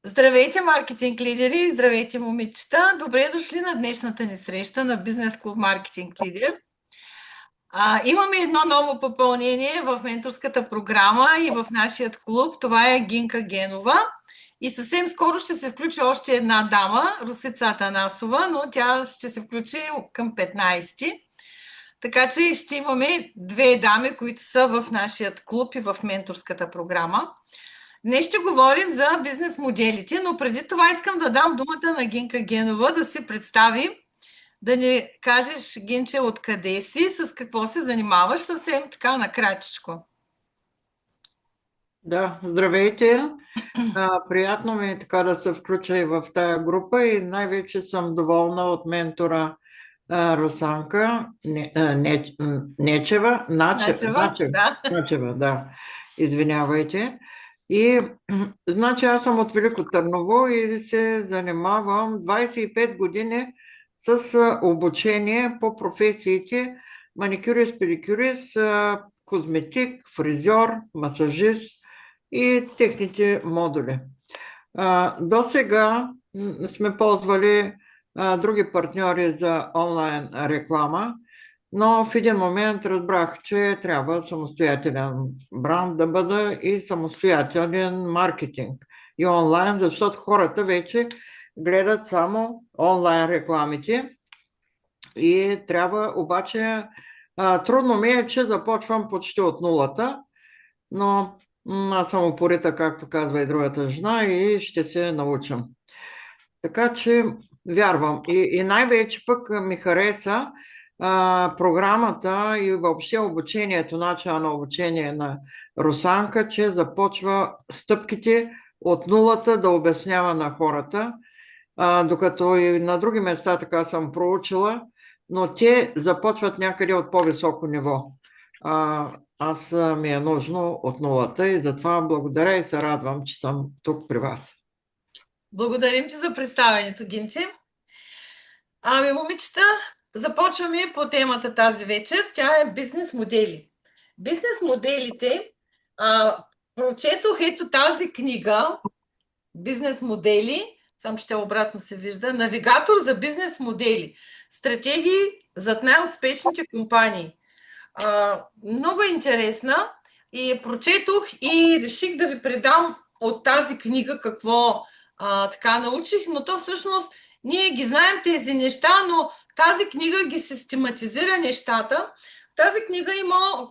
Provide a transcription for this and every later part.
Здравейте, маркетинг лидери! Здравейте, момичета! Добре дошли на днешната ни среща на Бизнес клуб Маркетинг Лидер. Имаме едно ново попълнение в менторската програма и в нашия клуб. Това е Гинка Генова. И съвсем скоро ще се включи още една дама, Русица Атанасова, но тя ще се включи към 15. Така че ще имаме две дами, които са в нашия клуб и в менторската програма. Днес ще говорим за бизнес моделите, но преди това искам да дам думата на Гинка Генова да се представи, да ни кажеш, Гинче, откъде си, с какво се занимаваш, съвсем така накратичко. Да, здравейте! Приятно ми е така да се включа и в тая група и най-вече съм доволна от ментора Русанка Нечева, Начева, да. Начева, да, извинявайте. И значи аз съм от Велико Търново и се занимавам 25 години с обучение по професиите маникюрист, педикюрист, козметик, фризьор, масажист и техните модули. До сега сме ползвали други партньори за онлайн реклама, но в един момент разбрах, че трябва самостоятелен бранд да бъда и самостоятелен маркетинг и онлайн, защото хората вече гледат само онлайн рекламите и трябва обаче трудно ми е, че започвам почти от нулата, но аз съм упорита, както казва и другата жена, и ще се научам. Така че вярвам. И най-вече пък ми хареса програмата и въобще обучението, начина на обучение на Русанка, че започва стъпките от нулата да обяснява на хората, докато и на други места така съм проучила, но те започват някъде от по-високо ниво. Аз ми е нужно от нулата и затова благодаря и се радвам, че съм тук при вас. Благодарим ти за представянето, Гинче. Момичета, започваме по темата тази вечер. Тя е бизнес модели. Бизнес моделите, прочетох ето тази книга, Бизнес модели, сам ще обратно се вижда, навигатор за бизнес модели, стратегии зад най-успешните компании. Много е интересна и я прочетох и реших да ви предам от тази книга какво така научих, но то всъщност ние ги знаем тези неща, но тази книга ги систематизира нещата. Тази книга има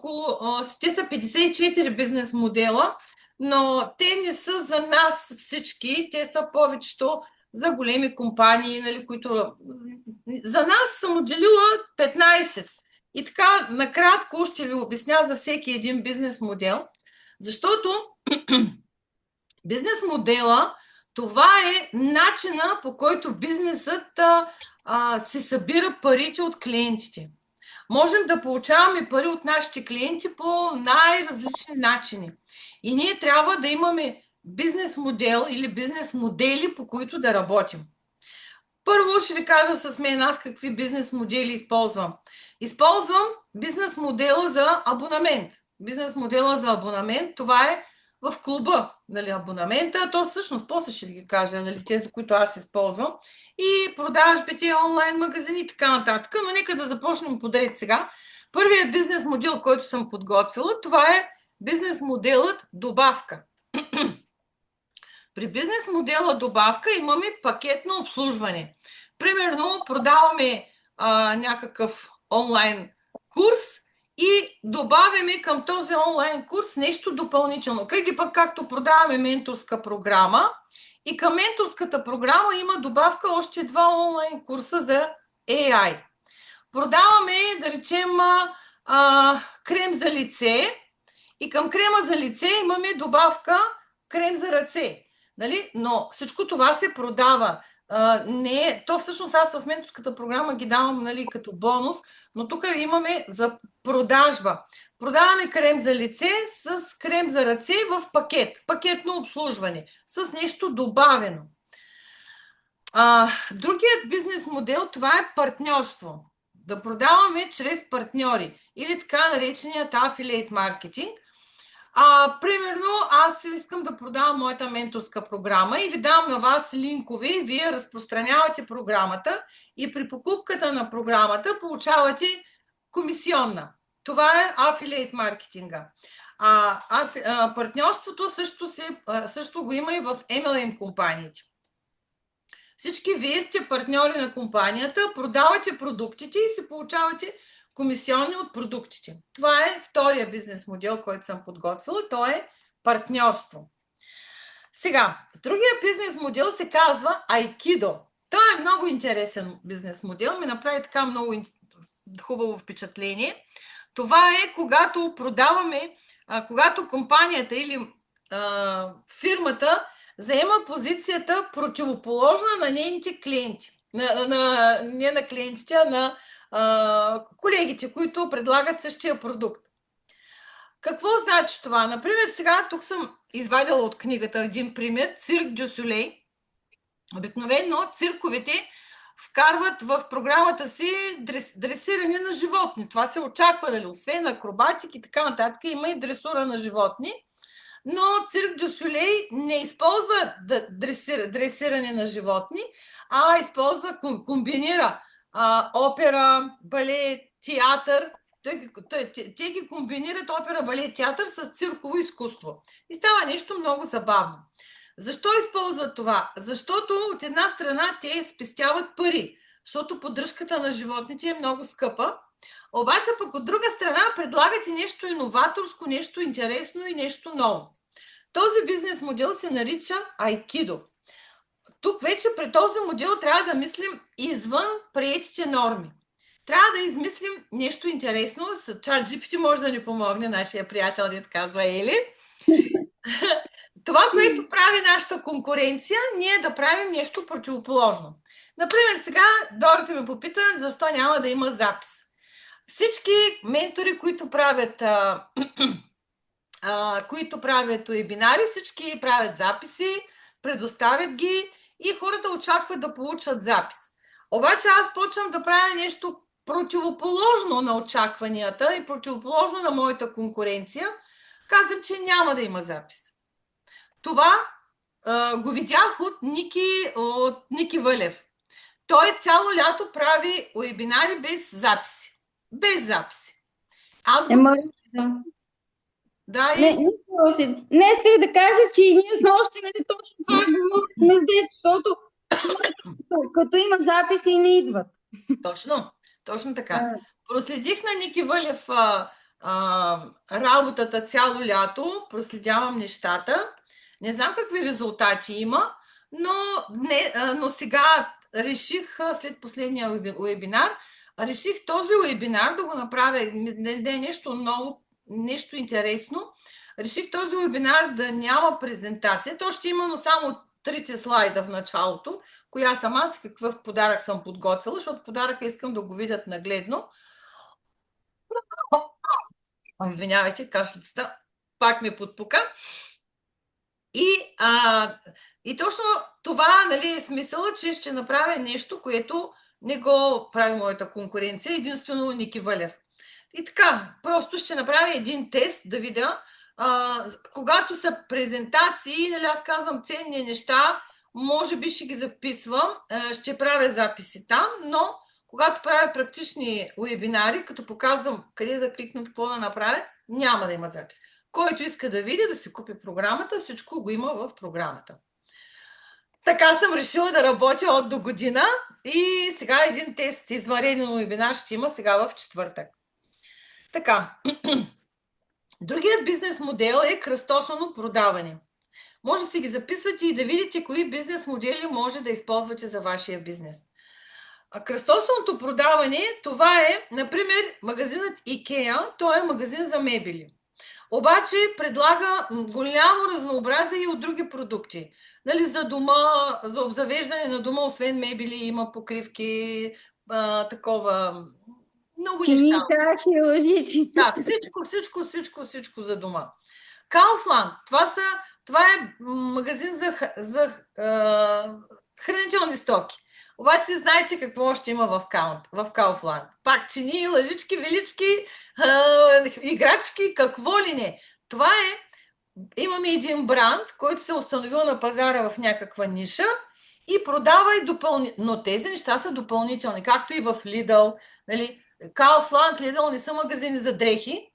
те са 54 бизнес модела, но те не са за нас всички, те са повечето за големи компании, нали, които за нас съм отделила 15. И така, накратко ще ви обясня за всеки един бизнес модел, защото бизнес модела, това е начина, по който бизнесът се събира парите от клиентите. Можем да получаваме пари от нашите клиенти по най-различни начини. И ние трябва да имаме бизнес модел или бизнес модели, по които да работим. Първо ще ви кажа с мен аз какви бизнес модели използвам. Използвам бизнес модела за абонамент. Бизнес модела за абонамент, това е в клуба, нали, абонамента, то всъщност после ще ви ги кажа, нали, тези, които аз използвам, и продажбите, онлайн магазини и така нататък, но нека да започнем подред сега. Първият бизнес модел, който съм подготвила, това е бизнес моделът добавка. При бизнес модела добавка имаме пакетно обслужване. Примерно продаваме някакъв онлайн курс и добавяме към този онлайн курс нещо допълнително. Или пък както продаваме менторска програма и към менторската програма има добавка още 2 онлайн курса за AI. Продаваме, да речем, крем за лице и към крема за лице имаме добавка крем за ръце. Нали? Но всичко това се продава. То всъщност аз в менторската програма ги давам, нали, като бонус, но тук имаме за продажба. Продаваме крем за лице с крем за ръце в пакет. Пакетно обслужване. С нещо добавено. Другият бизнес модел, това е партньорство. Да продаваме чрез партньори или така нареченият affiliate маркетинг. Примерно, аз искам да продавам моята менторска програма и ви дам на вас линкове, вие разпространявате програмата и при покупката на програмата получавате комисионна. Това е афилиейт маркетинга. Партньорството също го има и в MLM компаниите. Всички вие сте партньори на компанията, продавате продуктите и се получавате комисионни от продуктите. Това е втория бизнес модел, който съм подготвила. То е партньорство. Сега, другия бизнес модел се казва Айкидо. Той е много интересен бизнес модел. Ми направи така много хубаво впечатление. Това е когато продаваме, когато компанията или фирмата заема позицията противоположна на нейните клиенти. Не на клиентите, а на колегите, които предлагат същия продукт. Какво значи това? Например, сега тук съм извадила от книгата един пример. Цирк дю Солей. Обикновено цирковете вкарват в програмата си дресиране на животни. Това се очаква, нали? Освен акробатик и така нататък, има и дресура на животни. Но Цирк дю Солей не използва дресиране на животни, а комбинира опера, балет, театър. Те ги комбинират опера, балет, театър с цирково изкуство. И става нещо много забавно. Защо използват това? Защото от една страна те спестяват пари, защото поддръжката на животните е много скъпа. Обаче пък от друга страна предлагат и нещо иноваторско, нещо интересно и нещо ново. Този бизнес модел се нарича Айкидо. Тук вече при този модел трябва да мислим извън приетите норми. Трябва да измислим нещо интересно. С ChatGPT може да ни помогне нашия приятел, дед казва Ели. Това, което прави нашата конкуренция, ние да правим нещо противоположно. Например, сега Дорите ме попита, защо няма да има запис. Всички ментори, които правят вебинари, всички правят записи, предоставят ги и хората очакват да получат запис. Обаче аз почвам да правя нещо противоположно на очакванията и противоположно на моята конкуренция. Казвам, че няма да има запис. Това го видях от Ники Вълев. Той цяло лято прави вебинари без записи. Без записи. Аз го... Да, не исках да кажа, че и ние с нощи, нали, точно това говорихме с дете, защото като има записи не идват. Точно така. Проследих на Ники Вълев работата цяло лято, проследявам нещата. Не знам какви резултати има, но сега реших, след последния вебинар, реших този вебинар да го направя, да е нещо ново, нещо интересно. Реших този вебинар да няма презентация. То ще има, но само 3 слайда в началото. Коя съм аз и какъв подарък съм подготвила, защото подаръка искам да го видят нагледно. Извинявайте, кашлицата пак ме подпука. И точно това, нали, е смисъла, че ще направя нещо, което не го прави моята конкуренция, единствено Ники Вълев. И така, просто ще направя един тест да видя, когато са презентации, нали, аз казвам ценни неща, може би ще ги записвам, ще правя записи там, но когато правя практични вебинари, като показвам къде да кликнат, какво да направя, няма да има запис. Който иска да види, да си купи програмата, всичко го има в програмата. Така съм решила да работя от до година и сега един тест извънреден вебинар ще има сега в четвъртък. Така, другият бизнес модел е кръстосано продаване. Може да си ги записвате и да видите кои бизнес модели може да използвате за вашия бизнес. Кръстосаното продаване, това е, например, магазинът IKEA, той е магазин за мебели. Обаче предлага голямо разнообразие и от други продукти. Нали, за дома, за обзавеждане на дома, освен мебели, има покривки, такова, много неща. Чаши, лъжици. Да, всичко за дома. Kaufland, това е магазин за хранителни стоки. Обаче знаете какво още има в Kaufland? Пак чини, лъжички, велички, играчки, какво ли не. Това е, имаме един бранд, който се е установил на пазара в някаква ниша и продава и допълнително. Но тези неща са допълнителни, както и в Lidl. Нали? Kaufland, Lidl не са магазини за дрехи,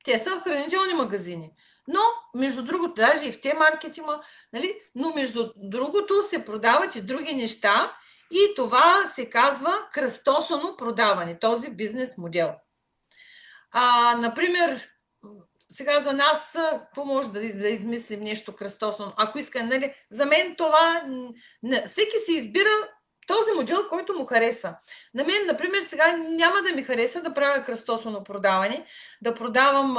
те са хранителни магазини. Но, между другото, даже и в те маркети има, нали? Но между другото се продават и други неща и това се казва кръстосано продаване, този бизнес модел. Например, сега за нас, какво може да измислим нещо кръстосано? Ако иска, нали, за мен това, всеки си избира този модел, който му хареса. На мен, например, сега няма да ми хареса да правя кръстосано продаване, да продавам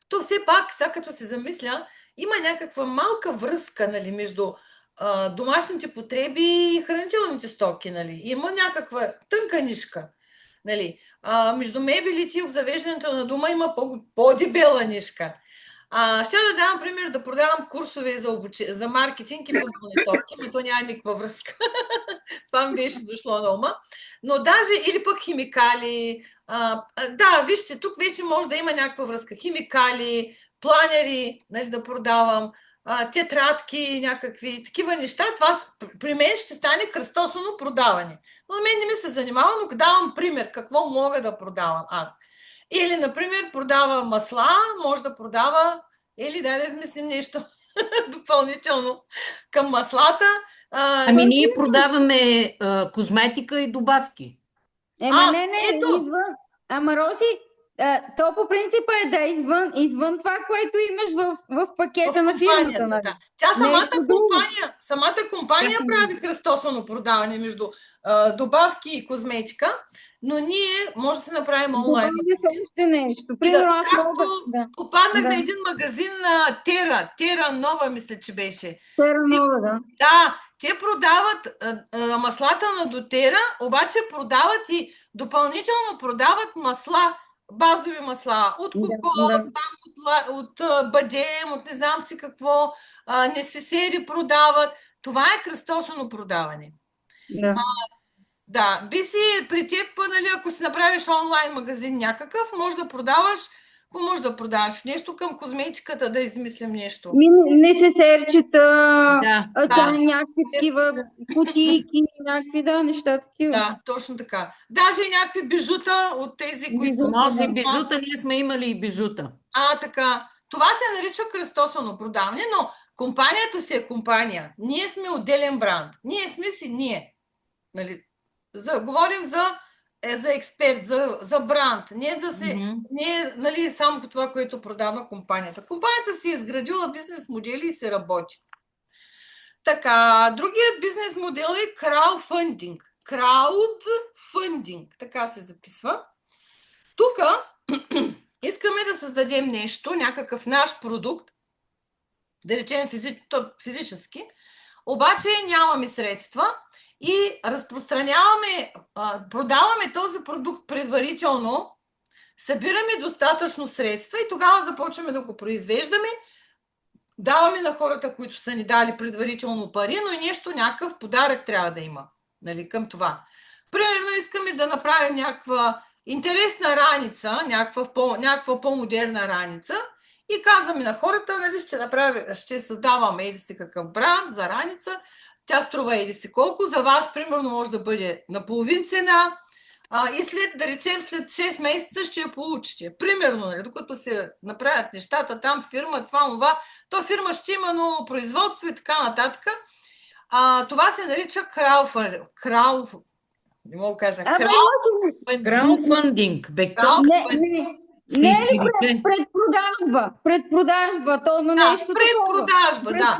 то все пак, сега като се замисля, има някаква малка връзка, нали, между домашните потреби и хранителните стоки, нали. Има някаква тънка нишка, нали. Между мебелите и обзавеждането на дома има по-дебела нишка. Ще да дам пример да продавам курсове за маркетинг и футболни топки, но то няма никаква връзка. Това ми беше дошло на ума. Но даже, или пък химикали. Да, вижте, тук вече може да има някаква връзка. Химикали, планери, нали, да продавам, тетрадки, някакви такива неща. Това при мен ще стане кръстосано продаване. Но на мен не ми се занимава, но давам пример какво мога да продавам аз. Или, например, продава масла, може да продава, или да измислим нещо допълнително към маслата. Ние продаваме козметика и добавки. Ама, Роси, то по принципа е да извън това, което имаш в пакета на фирмата. Нали? Да. Тя самата компания прави кръстосано продаване между добавки и козметика, но ние може да се направим онлайн. Попаднах на един магазин на Тера Нова, мисля, че беше. Тера Нова, да. Да, те продават маслата на дотера, обаче продават и допълнително продават масла, базови масла, от кокос, от бадем, от не знам си какво, несесери продават. Това е кръстосано продаване. Да. Да, би си при теб, нали, ако си направиш онлайн магазин някакъв, може да продаваш, какво може да продаваш? Нещо към козметиката, да измислим нещо. Несесерчета, някакви такива кутийки, някакви неща такива. Да, точно така. Даже и някакви бижута от тези, които... Може и бижута, ние сме имали и бижута. Така. Това се нарича кръстосано продаване, но компанията си е компания. Ние сме отделен бранд. Ние сме си ние. Нали? Говорим за експерт, за бранд. Не нали, само това, което продава компанията. Компанията си е изградила бизнес модели и се работи. Така, другият бизнес модел е краудфандинг. Краудфандинг, така се записва. Тук искаме да създадем нещо, някакъв наш продукт, да речем физически, обаче нямаме средства и продаваме този продукт предварително, събираме достатъчно средства и тогава започваме да го произвеждаме, даваме на хората, които са ни дали предварително пари, но и нещо, някакъв подарък трябва да има, нали, към това. Примерно искаме да направим някаква интересна раница, някаква по-модерна раница и казваме на хората, нали, ще създаваме или си какъв бранд за раница, тя струва или си колко, за вас примерно може да бъде на половин цена и да речем след 6 месеца ще я получите. Примерно, нали, докато се направят нещата там, фирма, това, то фирма ще има ново производство и така нататък. Това се нарича не мога да кажа. Краудфандинг. Не е предпродажба, то на нещо предпродажба, да.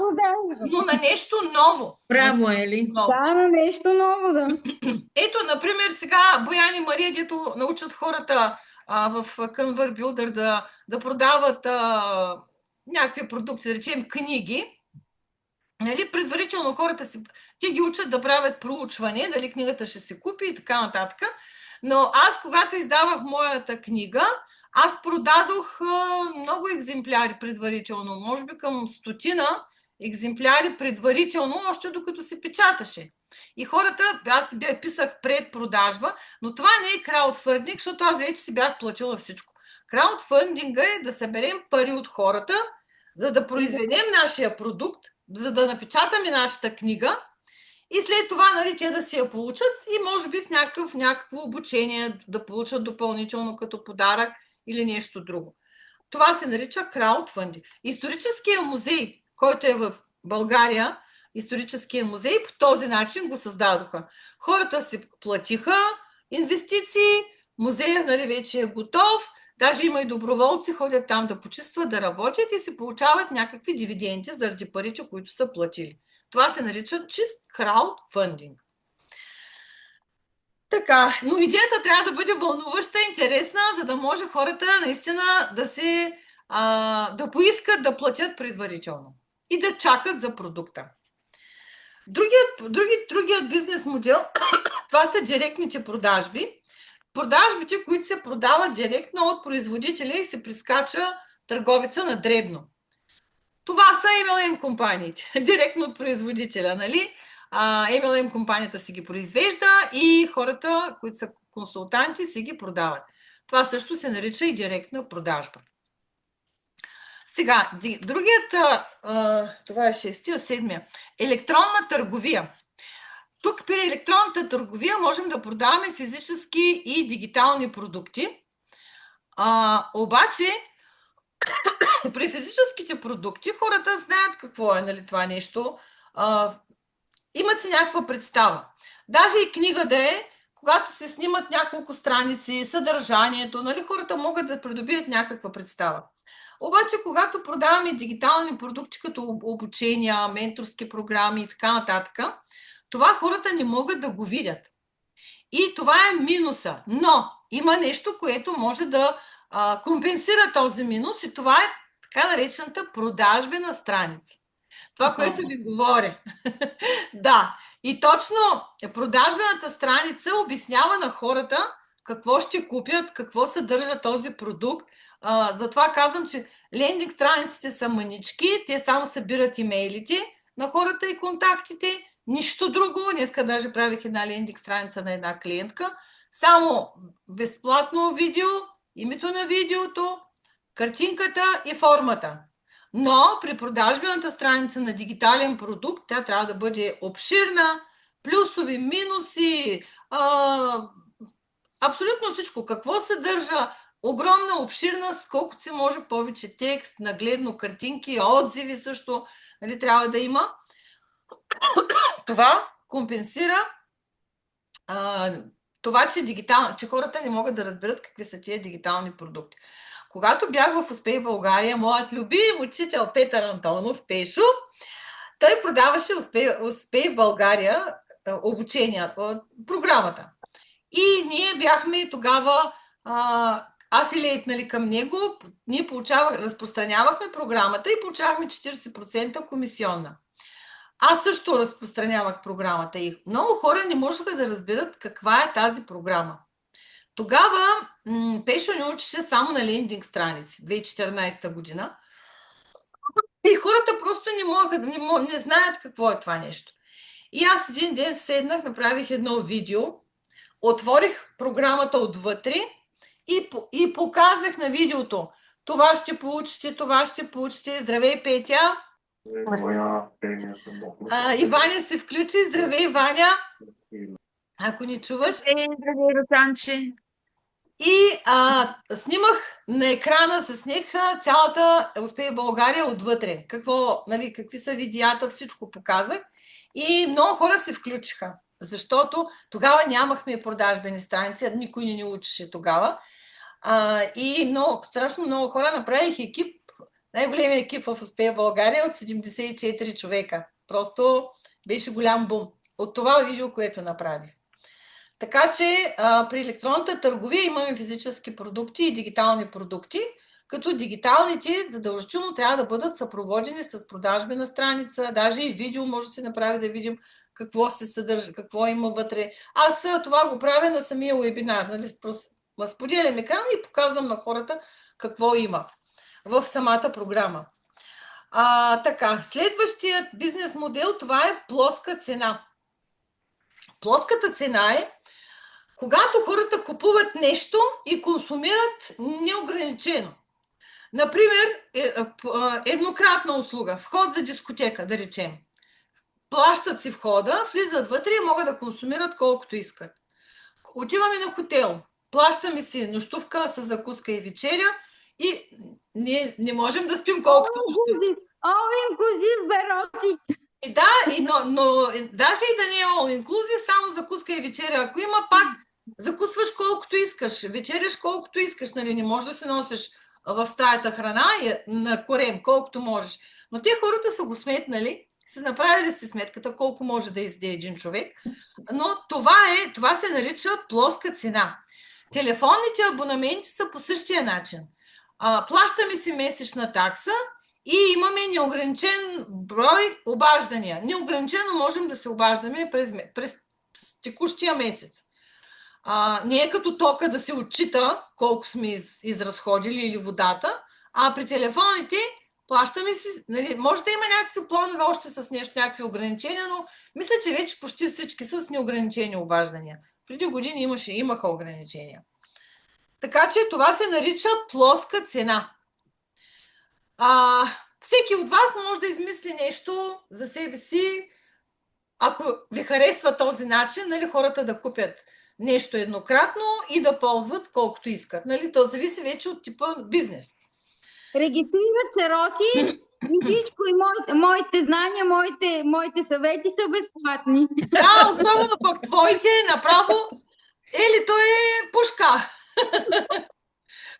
Но на нещо ново. Право е ли? Да, на нещо ново, да. Ето, например, сега Боян и Мария, дето научат хората в Canva Builder да продават някакви продукти, да речем книги. Нали, предварително хората те ги учат да правят проучване, дали книгата ще се купи и така нататък. Но аз, когато издавах моята книга, аз продадох много екземпляри предварително, може би към 100 екземпляри предварително, още докато се печаташе. И хората, аз писах предпродажба, но това не е краудфандинг, защото аз вече си бях платила всичко. Краудфандинга е да съберем пари от хората, за да произведем нашия продукт, за да напечатаме нашата книга и след това, нали, те да си я получат и може би с някакво обучение да получат допълнително като подарък или нещо друго. Това се нарича краудфандинг. Историческия музей, който е в България, историческия музей, по този начин го създадоха. Хората си платиха инвестиции, музея, нали, вече е готов, даже има и доброволци, ходят там да почистват, да работят и си получават някакви дивиденти заради парите, които са платили. Това се нарича чист краудфандинг. Така, но идеята трябва да бъде вълнуваща, интересна, за да може хората наистина да поискат да платят предварително и да чакат за продукта. Другият бизнес модел, това са директните продажби. Продажбите, които се продават директно от производителя и се прискача търговеца на дребно. Това са MLM компаниите, директно от производителя, нали? MLM компанията си ги произвежда и хората, които са консултанти, си ги продават. Това също се нарича и директна продажба. Сега, другият, това е 6-я, 7-я, електронна търговия. Тук при електронната търговия можем да продаваме физически и дигитални продукти. Обаче, при физическите продукти хората знаят какво е, нали, това нещо. Имат си някаква представа. Даже и книга да е, когато се снимат няколко страници, съдържанието, нали, хората могат да придобият някаква представа. Обаче, когато продаваме дигитални продукти, като обучения, менторски програми и така нататък, това хората не могат да го видят. И това е минуса. Но има нещо, което може да компенсира този минус и това е така наречената продажбена страница. Това, което ви говоря. Да. И точно продажбената страница обяснява на хората какво ще купят, какво съдържа този продукт. Затова казвам, че лендинг страниците са мънички, те само събират имейлите на хората и контактите, нищо друго. Днеска даже правих една лендинг страница на една клиентка. Само безплатно видео, името на видеото, картинката и формата. Но при продажбената страница на дигитален продукт тя трябва да бъде обширна, плюсови, минуси, абсолютно всичко. Какво съдържа? Огромна, обширна, с колкото се може повече текст, нагледно картинки, отзиви също, нали, трябва да има. Това компенсира това, че хората не могат да разберат какви са тия дигитални продукти. Когато бях в Успей България, моят любим учител Петър Антонов, Пешо, той продаваше Успей в България обучения, програмата. И ние бяхме тогава афилиейт, нали, към него, ние разпространявахме програмата и получавахме 40% комисионна. Аз също разпространявах програмата и много хора не можеха да разберат каква е тази програма. Тогава Пешо ни учеше само на лендинг страници, 2014 година. И хората просто не знаят какво е това нещо. И аз един ден седнах, направих едно видео, отворих програмата отвътре и показах на видеото. Това ще получите. Здравей, Петя! И Ваня се включи. Здравей, Ваня! Ако ни чуваш. Здравей, Русанче! И снимах на екрана, сниха цялата Успей България отвътре. Какви са видеята, всичко показах. И много хора се включиха, защото тогава нямахме продажбени страници, никой не ни учеше тогава. И страшно много хора направих екип, най-големият екип в Успей България от 74 човека. Просто беше голям бум от това видео, което направих. Така че при електронната търговия имаме физически продукти и дигитални продукти, като дигиталните задължително трябва да бъдат съпроводени с продажбена страница, даже и видео може да се направи да видим какво се съдържа, какво има вътре. Аз това го правя на самия уебинар, нали, споделям екран и показвам на хората какво има в самата програма. Така, следващият бизнес модел, това е плоска цена. Плоската цена е, когато хората купуват нещо и консумират неограничено. Например, еднократна услуга, вход за дискотека, да речем. Плащат си входа, влизат вътре и могат да консумират колкото искат. Отиваме на хотел, плащаме си нощувка с закуска и вечеря и ние не можем да спим колкото нощувка. All inclusive, Бероси. И да, но даже и да не е all inclusive, само закуска и вечеря. Ако има, пак закусваш колкото искаш, вечеряш колкото искаш, нали, не можеш да се носиш в стаята храна на корем, колкото можеш. Но те хората са го сметнали, са направили си сметката колко може да изяде един човек, но това се нарича плоска цена. Телефонните абонаменти са по същия начин. Плащаме си месечна такса и имаме неограничен брой обаждания. Неограничено можем да се обаждаме през текущия месец. Не е като тока да се отчита колко сме изразходили или водата, а при телефоните плащаме си, нали, може да има някакви планове още с нещо, някакви ограничения, но мисля, че вече почти всички са с неограничени обаждания. Преди години имаха ограничения. Така че това се нарича плоска цена. Всеки от вас може да измисли нещо за себе си, ако ви харесва този начин, нали, хората да купят нещо еднократно и да ползват колкото искат. Нали? То зависи вече от типа бизнес. Регистрират се, Роси, и всичко, и моите знания, моите съвети са безплатни. Да, особено пък твоите направо, или той е пушка.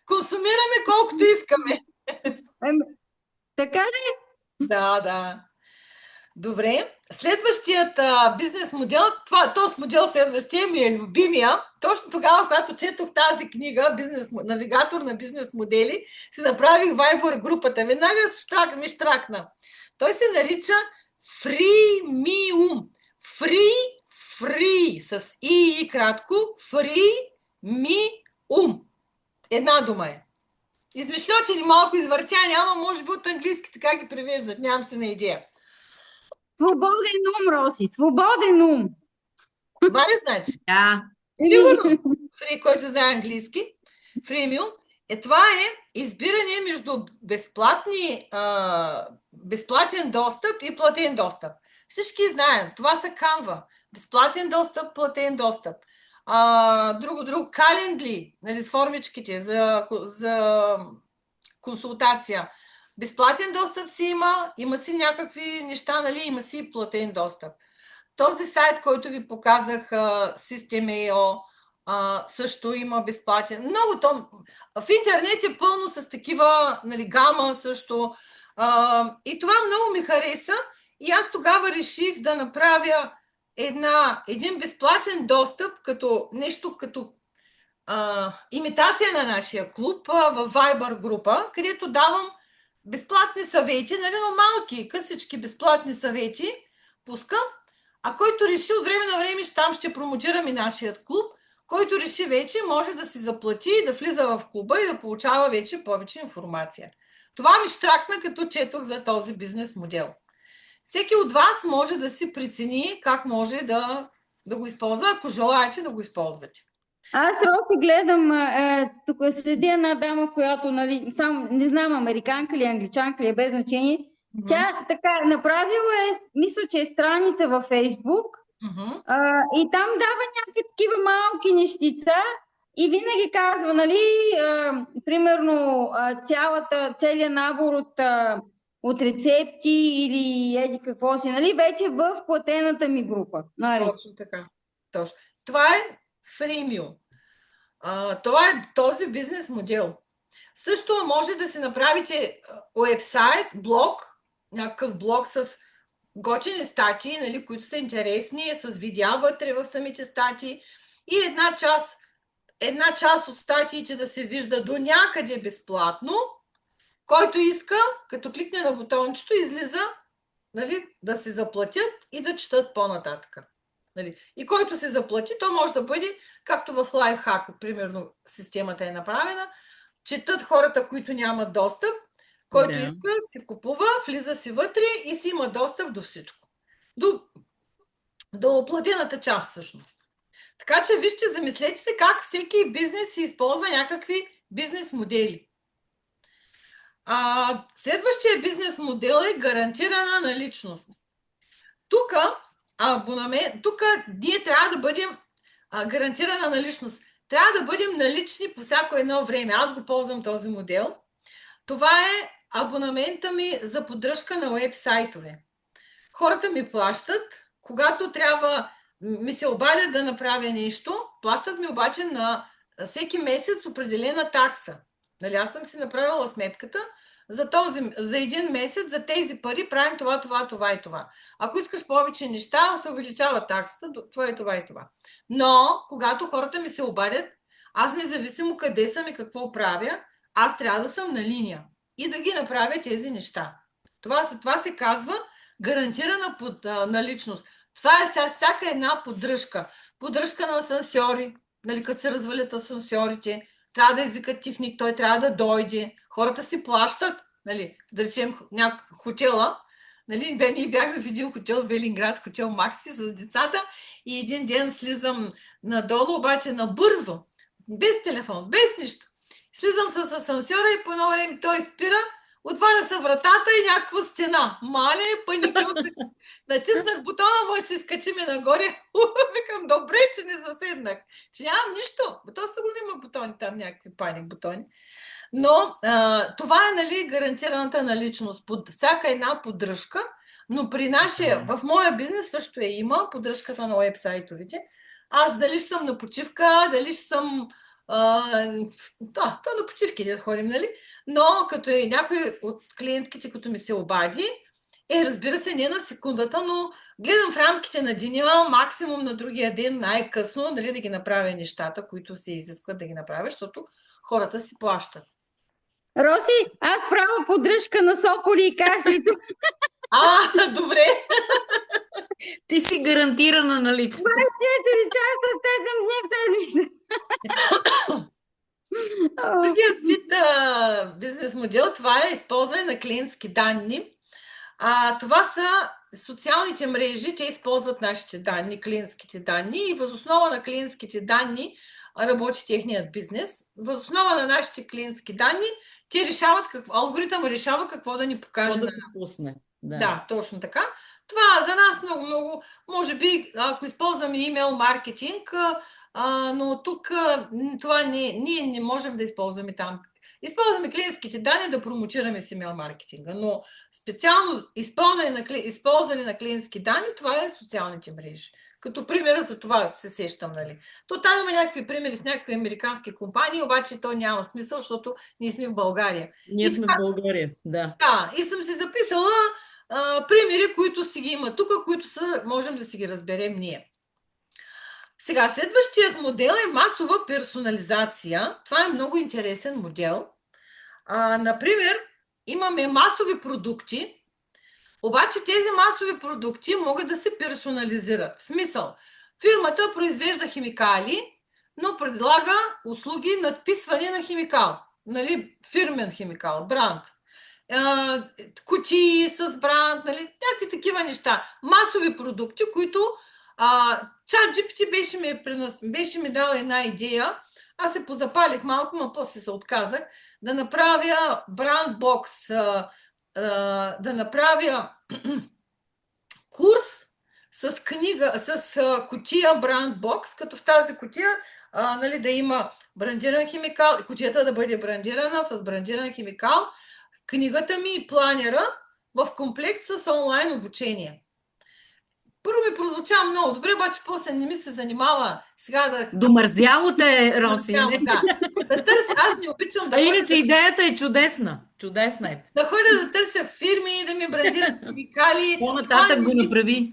Консумираме колкото искаме. Така ли? Да. Добре. Следващият бизнес модел, този модел следващия ми е любимия. Точно тогава, когато четох тази книга, навигатор на бизнес модели, си направих Viber групата. Веднага ми штракна. Той се нарича Freemium. Free с и кратко. Freemium. Една дума е. Измишлючени, малко извъртяни, ама може би от английски така ги превеждат. Нямам се на идея. Свободен ум, Роси, свободен ум. Това ли значи? Да. Сигурно. Фри, който знае английски. Freemium. Това е избиране между безплатен достъп и платен достъп. Всички знаем. Това са Canva. Безплатен достъп, платен достъп. Друго, Calendly, нали, с формичките за консултация. Безплатен достъп си има си някакви неща, нали, има си и платен достъп. Този сайт, който ви показах, System.io, също има безплатен. Много в интернет е пълно с такива, нали, гама също. И това много ми хареса. И аз тогава реших да направя един безплатен достъп, като нещо като имитация на нашия клуб в Viber група, където давам безплатни съвети, нали, но малки, късички безплатни съвети пускам, а който реши от време на време, там ще промотирам и нашият клуб, който реши вече може да си заплати, да влиза в клуба и да получава вече повече информация. Това ми штракна, като четох за този бизнес модел. Всеки от вас може да си прецени как може да го използва, ако желаете да го използвате. Аз, Роси, гледам, тук седи една дама, която, нали, сам не знам, американка ли, англичанка ли, е без значение. Тя така направила мисля, че е страница във Фейсбук, и там дава някакви такива малки нещица и винаги казва, нали, примерно целият набор от рецепти или еди какво си, нали, вече в платената ми група. Нали? Точно така. Точно. Това е Freemium. Това е този бизнес модел. Също може да си направите уебсайт, блог, някакъв блог с готини статии, нали, които са интересни, с видеа вътре в самите статии и една част от статиите да се вижда до някъде безплатно. Който иска, като кликне на бутончето, излиза, нали, да се заплатят и да четат по-нататък. Нали. И който се заплати, то може да бъде, както в лайфхак, примерно системата е направена, четат хората, които нямат достъп, който иска, си купува, влиза си вътре и си има достъп до всичко. До платената част, всъщност. Така че вижте, замислете се как всеки бизнес си използва някакви бизнес модели. Следващия бизнес модел е гарантирана наличност. Тук ние трябва да бъдем гарантирана наличност. Трябва да бъдем налични по всяко едно време. Аз го ползвам този модел. Това е абонамента ми за поддръжка на уебсайтове. Хората ми плащат, когато трябва ми се обадят да направя нещо, плащат ми обаче на всеки месец определена такса. Нали, аз съм си направила сметката за един месец, за тези пари правим това и това. Ако искаш повече неща, се увеличава таксата, това и това. Но, когато хората ми се обадят, аз независимо къде съм и какво правя, аз трябва да съм на линия и да ги направя тези неща. Това се казва гарантирана наличност. Това е всяка една поддръжка. Поддръжка на асансьори, нали, като се развалят асансьорите, трябва да извикат техник, той трябва да дойде. Хората си плащат, нали, да речем хотела. Нали, ние бяхме в един хотел в Велинград, хотел Макси с децата и един ден слизам надолу, обаче набързо, без телефон, без нищо. Слизам с асансьора и по едно време той спира, отваря се вратата и някаква стена. Маля, паникил се. Натиснах бутона, може да изкачиме нагоре. Викам, добре, че не заседнах. Че нямам нищо. То сигурно има бутони там, някакви паник бутони. Но това е, нали, гарантираната наличност под всяка една поддръжка, но в моя бизнес също има поддръжката на уебсайтовете. Аз дали ще съм на почивка, дали ще съм на почивки да ходим, нали? Но като е някой от клиентките, като ми се обади, разбира се, не на секундата, но гледам в рамките на деня, максимум на другия ден, най-късно, нали, да ги направя нещата, които се изискват да ги направя, защото хората си плащат. Роси, аз правя поддръжка на соколи и кашлица. Добре. Ти си гарантирана наличност. 24 часа, 7 дни в седмица. Другият вид бизнес модел, това е използване на клиентски данни. Това са социалните мрежи, те използват нашите данни, клиентските данни и въз основа на клиентските данни работи техният бизнес. Въз основа на нашите клиентски данни те решават, алгоритъм решава какво да ни покаже на нас. Да, точно така. Това за нас много, може би, ако използваме имейл маркетинг, но тук ние не можем да използваме там. Използваме клиентските данни да промотираме с имейл маркетинга, но специално използване на клиентски данни, това е социалните мрежи. Като пример за това се сещам, нали. То там има някакви примери с някакви американски компании, обаче то няма смисъл, защото ние сме в България. Ние сме в България, да. Да, и съм си записала примери, които си ги има тук, които можем да си ги разберем ние. Сега, следващият модел е масова персонализация. Това е много интересен модел. Например, имаме масови продукти, обаче тези масови продукти могат да се персонализират. В смисъл, фирмата произвежда химикали, но предлага услуги надписване на химикал. Нали, фирмен химикал, бранд. Кутии с бранд, нали, някакви такива неща. Масови продукти, които ChatGPT беше ми дала една идея. Аз се позапалих малко, но после се отказах да направя брандбокс, да направя курс с книга, с кутия брандбокс, като в тази кутия нали, да има брандиран химикал, кутията да бъде брандирана с брандиран химикал, книгата ми и планера в комплект с онлайн обучение. Първо ми прозвуча много добре, обаче после не ми се занимава сега да... Домързяло те, Роси. Да. Аз не обичам да иначе идеята е чудесна. Чудесна е. Да ходя да търся фирми, да ми брандират химикали. По-нататък го направи.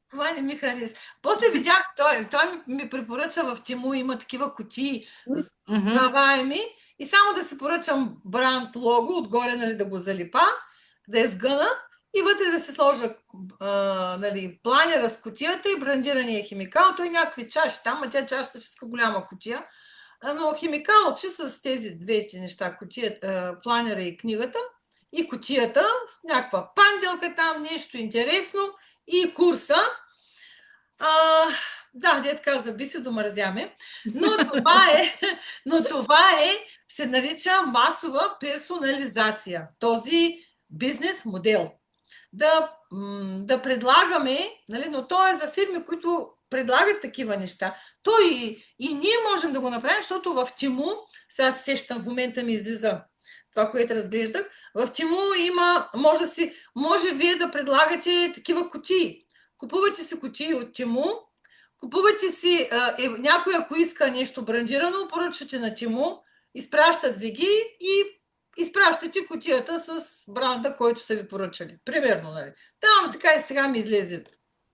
Това не ми хареса. После видях, той ми препоръча в Тему, има такива кутии сгъваеми и само да си поръчам бранд лого, отгоре нали, да го залипа, да я сгъна и вътре да се сложа нали, планера с кутията и брандирания химикал. Той някакви чаши там, тя чашата е голяма кутия, но химикалът ще с тези двете неща, планера и книгата и кутията с някаква панделка там, нещо интересно и курса. Да, дед каза, би се домързяме. Но се нарича масова персонализация. Този бизнес модел. Да предлагаме, нали, но то е за фирми, които предлагат такива неща. То и ние можем да го направим, защото в Тиму, сега се сещам, в момента ми излиза това, което разглеждах, в Тиму може вие да предлагате такива кутии. Купувате си кутии от Тиму, купувате си, някой ако иска нещо брандирано, поръчвате на Тиму, изпращат ви ги и изпращате кутията с бранда, който са ви поръчали. Примерно, нали? Там така и сега ми излезе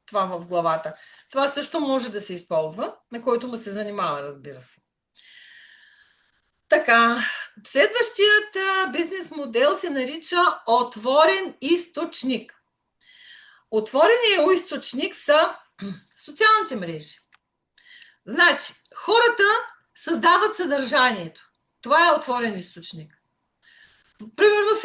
това в главата. Това също може да се използва, на който му се занимава, разбира се. Така, следващият бизнес модел се нарича отворен източник. Отвореният източник са социалните мрежи. Значи, хората създават съдържанието. Това е отворен източник. Примерно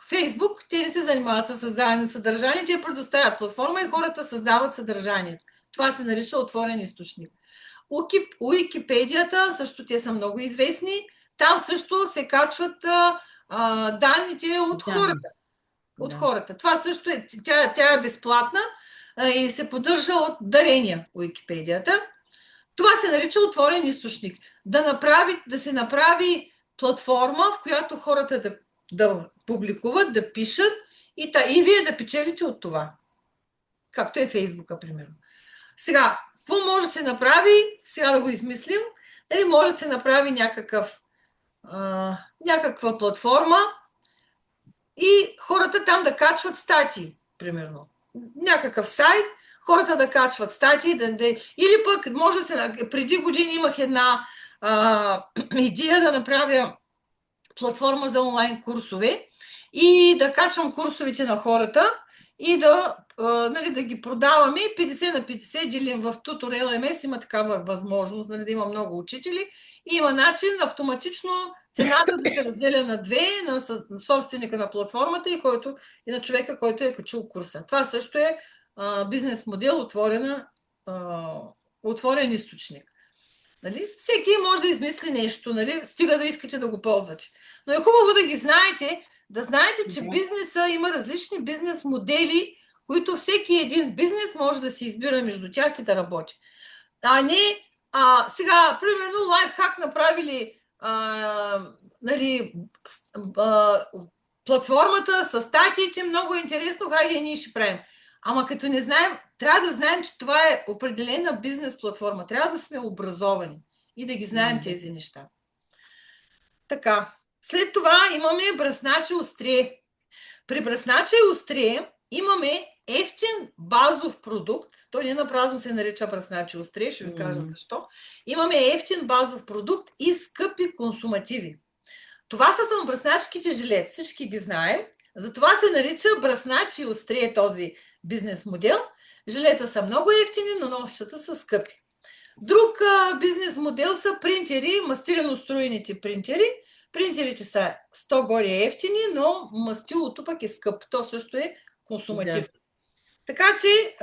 Фейсбук, те не се занимават с създаване на съдържание, те предоставят платформа и хората създават съдържанието. Това се нарича отворен източник. Уикипедията, също те са много известни. Там също се качват данните от хората. Хората. Това също е, тя е безплатна и се поддържа от дарения Уикипедията. Това се нарича отворен източник. Да се направи платформа, в която хората да публикуват, да пишат и вие да печелите от това. Както е Фейсбука, примерно. Сега, какво може да се направи? Сега да го измислим. Дали може да се направи някаква платформа и хората там да качват статии, примерно. Някакъв сайт, хората да качват статии, или пък може да се... Преди години имах една идея да направя платформа за онлайн курсове и да качвам курсовете на хората и да ги продаваме 50 на 50 делим в Tutorial MS, има такава възможност, да има много учители и има начин автоматично цената да се разделя на две, на собственика на платформата и на човека, който е качил курса. Това също е бизнес модел, отворен източник. Нали? Всеки може да измисли нещо, нали? Стига да искате да го ползвате. Но е хубаво да ги знаете, че бизнеса има различни бизнес модели, които всеки един бизнес може да се избира между тях и да работи. А не, сега, примерно, лайфхак направили платформата с статиите, много интересно, хайде ние ще правим. Ама като не знаем, трябва да знаем, че това е определена бизнес платформа. Трябва да сме образовани и да ги знаем тези неща. Така. След това имаме бръсначе острие. При бръсначе острие имаме ефтин базов продукт. Той не напразно се нарича бръсначе острие, ще ви кажа защо. Имаме ефтин базов продукт и скъпи консумативи. Това са самобръсначките жилет. Всички ги знаем. Затова се нарича бръсначе острие този бизнес модел. Жилета са много ефтини, но нощчета са скъпи. Друг бизнес модел са принтери, мастилено строените принтери. Принтерите са 100 горе ефтини, но мастилото пък е скъп. То също е консуматив. Така че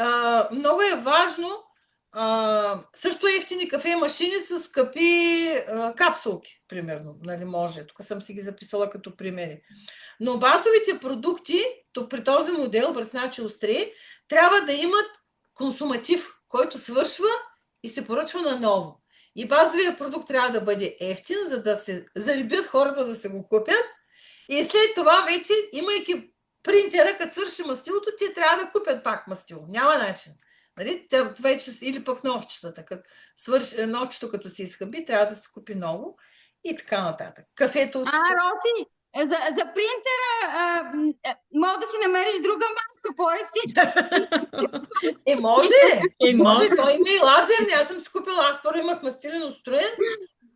много е важно. Също ефтини кафе машини с скъпи капсулки, примерно. Нали, може. Тук съм си ги записала като примери. Но базовите продукти, при този модел, бръсначе острие, трябва да имат консуматив, който свършва и се поръчва наново. И базовият продукт трябва да бъде ефтин, за да се зарибят хората да се го купят. И след това вече, имайки принтера, като свърши мастилото, те трябва да купят пак мастило. Няма начин. Нали? Вече, или пък нощчетата. Нощчето, като се изхъби, трябва да се купи ново и така нататък. Кафето... Роси, за принтера мога да си намериш друга марка по-ефтина. Може. Той има и лазерни. Аз съм си купила. Аз първо имах мастилено строен.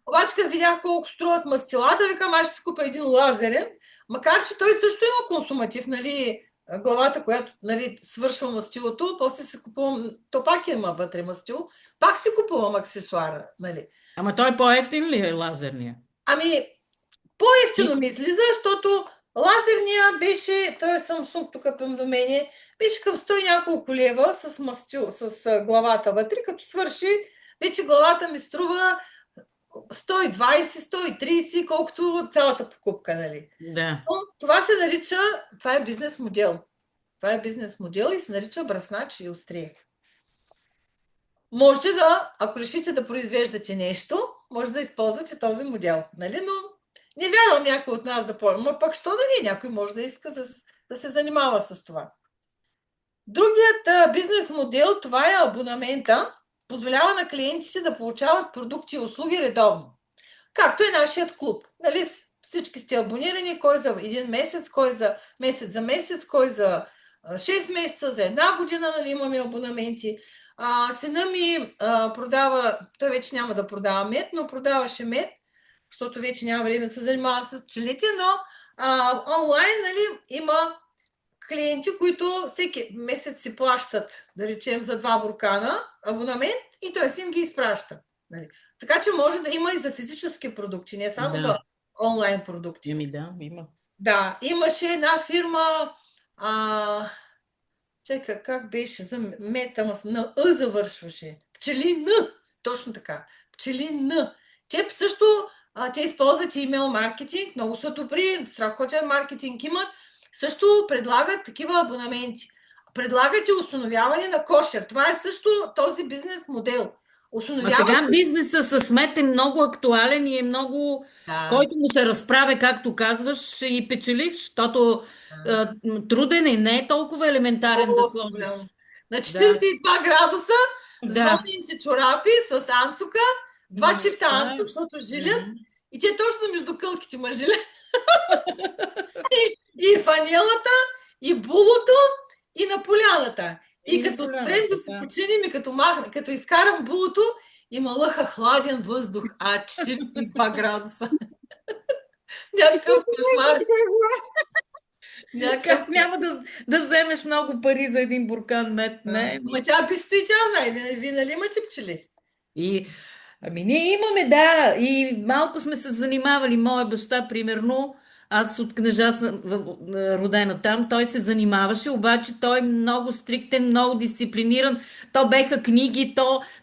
Обаче, като видях колко струват мастилата, викам, аз ще си купя един лазерен. Макар, че той също има консуматив, нали, главата, която, нали, свършва мастилото, после си купувам, то пак има вътре мастило, пак си купувам аксесуара, нали. Ама той по-ефтин ли е лазерния? По-ефтино ми излиза, защото Лазерния беше, той е Samsung тук към до мене, беше към 100 и няколко лева с мастил, с главата вътре. Като свърши, вече главата ми струва 120, 130, колкото цялата покупка, нали? Да. Но това се нарича, това е бизнес модел. Това е бизнес модел и се нарича бръснач и острие. Можете да, ако решите да произвеждате нещо, може да използвате този модел, нали? Но не вярвам някой от нас да помня. Но пък що да не? Някой може да иска да се занимава с това. Другият бизнес модел, това е абонамента, позволява на клиентите да получават продукти и услуги редовно. Както е нашият клуб. Нали? Всички сте абонирани, кой за един месец, кой за месец, кой за 6 месеца, за една година, нали, имаме абонаменти. Сина ми продава, той вече няма да продава мед, но продаваше мед, защото вече няма време да се занимава с пчелите, но онлайн, нали, има клиенти, които всеки месец си плащат, да речем, за 2 буркана абонамент и той си им ги изпраща. Нали. Така че може да има и за физически продукти, не само за онлайн продукти. Да, има. Да, имаше една фирма, чакай, как беше за мед, ама на Ъ завършваше. Пчелин, точно така. Пчелин. Те също, те използват имейл маркетинг, много са добри, страхотен маркетинг имат, също предлагат такива абонаменти. Предлагат и установяване на кошер. Това е също този бизнес модел. Сега бизнеса с мед е много актуален и е много, който му се разправя, както казваш, и печелив, защото труден е, не е толкова елементарен да сложиш. На 42 градуса, с вълнените чорапи, с анцука, 2 чифта анцук, защото жилят, и те точно между кълките ма жилят. И фанелата, и булото, и на поляната. И като спрем да се починим и като изкарам булото, има лъха хладен въздух, 42 градуса. Някакъв кошмар. Как няма да вземеш много пари за един буркан мед? Не. Ма тя писто и тя знае. Вие нали имате пчели? Ние имаме, да. И малко сме се занимавали. Моя баща, примерно, аз от Кнежа съм родена там, той се занимаваше, обаче той е много стриктен, много дисциплиниран. То беха книги,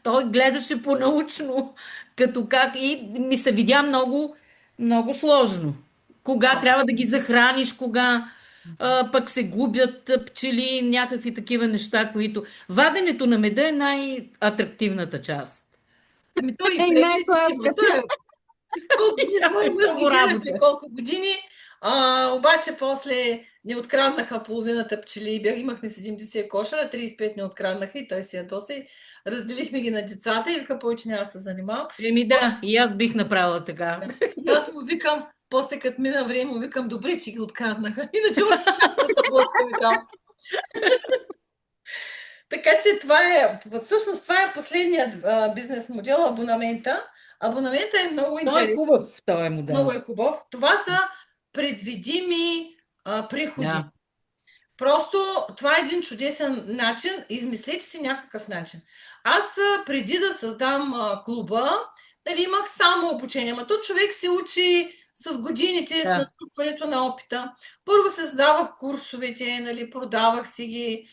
той гледаше по-научно, като как, и ми се видя много, много сложно. Кога трябва да ги захраниш, кога пък се губят пчели, някакви такива неща, които... Ваденето на меда е най-атрактивната част. Той колко години, обаче после ни откраднаха половината пчели, имахме 70 кошера, 35 ни откраднаха и той си ядоса и разделихме ги на децата и вика, повече няма да се занимавам. Да, и аз бих направила така. И аз му викам, после като мина време, му викам, добре, че ги откраднаха, иначе още чак да се блъскаме там. Така че всъщност това е последният бизнес модел, абонамента. Абонамента е много интересен. Той е хубав, този е модел. Много е хубав. Това са предвидими приходи. Просто това е един чудесен начин. Измислете си някакъв начин. Аз преди да създам клуба, нали, имах само обучение. Ама то човек се учи с годините, с натрупването на опита. Първо се създавах курсовете, нали, продавах си ги.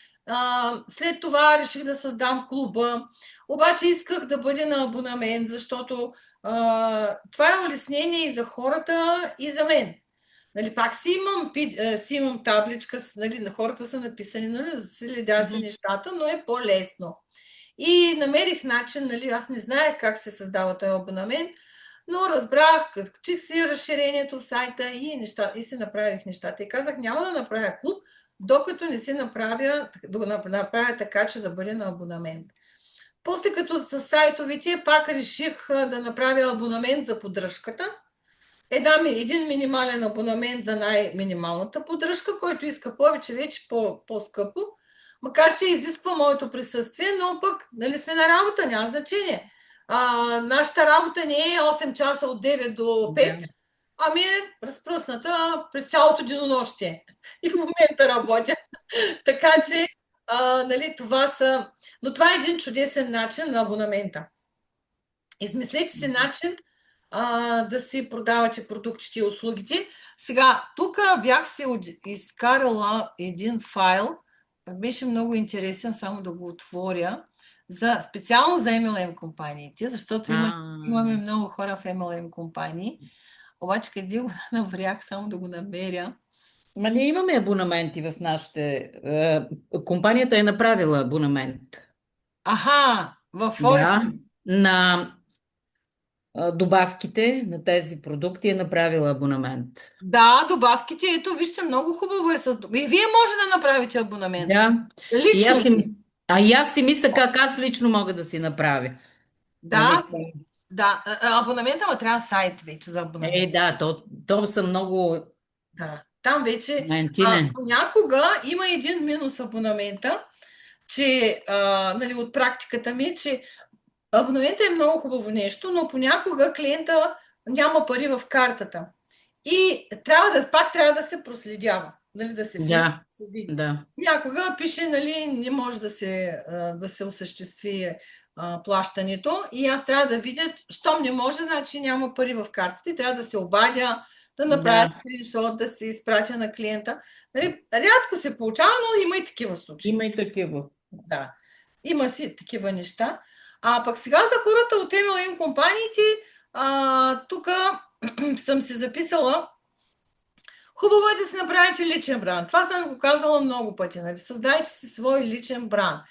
След това реших да създам клуба. Обаче исках да бъде на абонамент, защото това е улеснение и за хората, и за мен. Нали, пак си имам табличка, нали, на хората са написани, нали, следя си нещата, но е по-лесно. И намерих начин, нали, аз не знаех как се създава този абонамент, но разбрах, качих си разширението в сайта и се направих нещата. И казах, няма да направя клуб, докато не си направя така, че да бъде на абонамент. После като с сайтовете, пак реших да направя абонамент за поддръжката. Един минимален абонамент за най-минималната поддръжка, който иска повече, вече по-скъпо. Макар че изисква моето присъствие, но пък нали сме на работа, няма значение. Нашата работа не е 8 часа от 9 до 5, ами е разпръсната през цялото денонощие. И в момента работя. Така че, нали, това са... Но това е един чудесен начин на абонамента. Измислете си начин да си продавате продуктите и услугите. Сега, тук бях си изкарала един файл, беше много интересен, само да го отворя, специално за MLM компаниите, защото имаме много хора в MLM компании. Обаче къде го наврях, само да го намеря. Ма ние имаме абонаменти в нашите... компанията е направила абонамент. Аха, в Да, на добавките на тези продукти е направила абонамент. Да, добавките, ето, вижте, много хубаво е и вие може да направите абонамент. Да. Лично. И аз си мисля как аз лично мога да си направя. Да, да. Абонамента, ама трябва сайт вече за абонамент. Да, то са много... Да, там вече... Понякога има един минус абонамента, че, нали, от практиката ми, че абонамента е много хубаво нещо, но понякога клиента няма пари в картата. И пак трябва да се проследява. Нали, да се следи. Да. Някога пише, нали, не може да се осъществи плащането и аз трябва да видя, щом не може, значи няма пари в картата и трябва да се обадя, да направя скриншот, да се изпратя на клиента. Нали, рядко се получава, но има и такива случаи. Има и такива. Да, има си такива неща. Пък сега за хората от MLM компаниите, тук съм си записала. Хубаво е да си направите личен бранд. Това съм го казала много пъти. Нали? Създайте си свой личен бранд.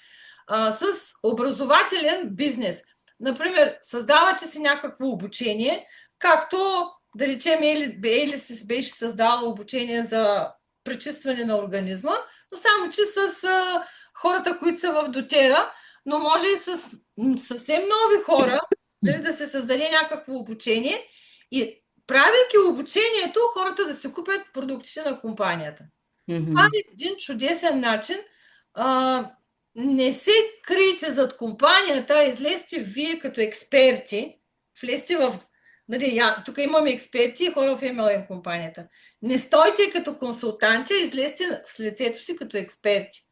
С образователен бизнес. Например, създавате си някакво обучение, както, да речем, Елис беше създала обучение за пречистване на организма, но само, че с хората, които са в дотера, но може и с съвсем нови хора, дали, да се създаде някакво обучение и правейки обучението, хората да се купят продуктите на компанията. Това е един чудесен начин. Не се крийте зад компанията, излезте вие като експерти, влезте в... Нали, тук имаме експерти и хора в MLM компанията. Не стойте като консултанти, излезте в лицето си като експерти.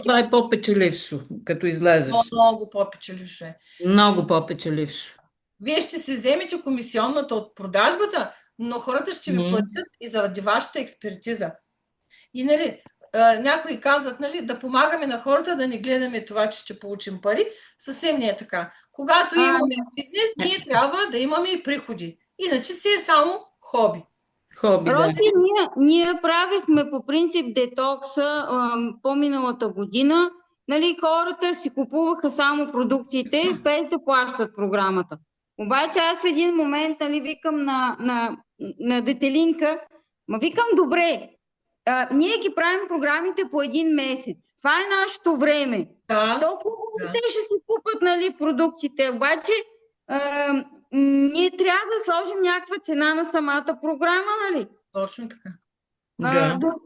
Това е по-печелившо, като излезеш. Много по-печелившо е. Много по-печелившо. Вие ще си вземете комисионната от продажбата, но хората ще ви платят и заради вашата експертиза. И, нали, някои казват, нали, да помагаме на хората, да не гледаме това, че ще получим пари. Съвсем не е така. Когато имаме бизнес, ние трябва да имаме и приходи. Иначе си е само хоби. Роси, ние правихме по принцип детокса по-миналата година. Нали, хората си купуваха само продуктите, без да плащат програмата. Обаче аз в един момент, нали, викам на Детелинка, викам, добре, ние ги правим програмите по един месец. Това е нашето време. Толкова те ще си купат, нали, продуктите. Обаче ние трябва да сложим някаква цена на самата програма, нали? Точно така.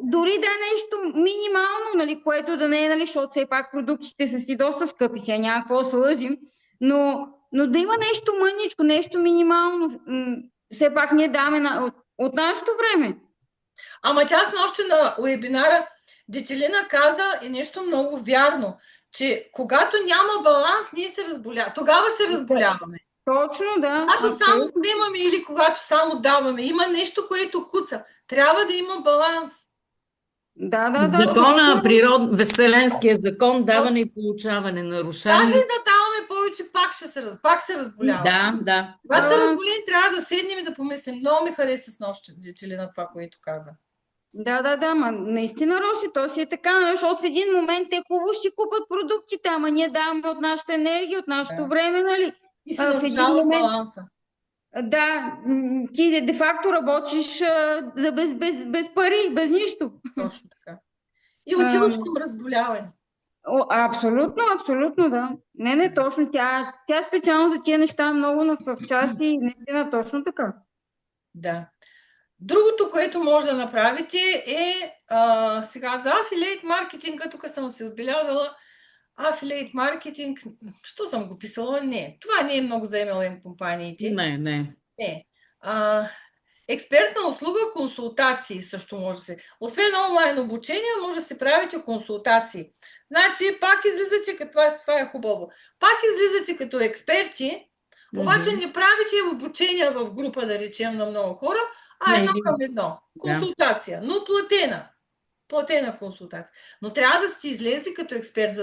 Дори да е нещо минимално, нали, което да не е, нали, защото все пак продуктите са си доста скъпи, сега няма какво се лъжим, но да има нещо мъничко, нещо минимално. Все пак ние даваме от нашето време. Ама тя още на уебинара Детелина каза и нещо много вярно, че когато няма баланс, ние се разболяваме. Тогава се разболяваме. Точно, да. Когато само имаме или когато само даваме, има нещо, което куца. Трябва да има баланс. Да. Закона, Вселенския закон, даване и получаване, нарушаване. Даже и да даваме повече, пак се разболяваме. Да. Когато се разболим, трябва да седнем и да помислим. Много ми хареса с нощ Детелина това, което каза. Да, ма наистина, Роси, то си е така, защото в един момент те хубаво ще купат продуктите, ама ние даваме от нашата енергия, от нашето време, нали? И се нарушаваш баланса. Да, ти де-факто работиш без пари, без нищо. Точно така. И отиваш към разболяване. Абсолютно, да. Не, точно. Тя специално за тия неща много в части и наистина точно така. Да. Другото, което може да направите е сега за афилейт маркетинга, тук съм се отбелязала, афилейт маркетинг, що съм го писала? Не. Това не е много за MLM компаниите. Не. Експертна услуга, консултации също може да се. Освен онлайн обучение, може да се правите консултации. Значи, пак излизате, това е хубаво. Пак излизате като експерти, Обаче не правите обучения в група, да речем, на много хора, а Не, едно или... към едно. Да. Консултация, но платена. Платена консултация. Но трябва да сте излезли като експерт,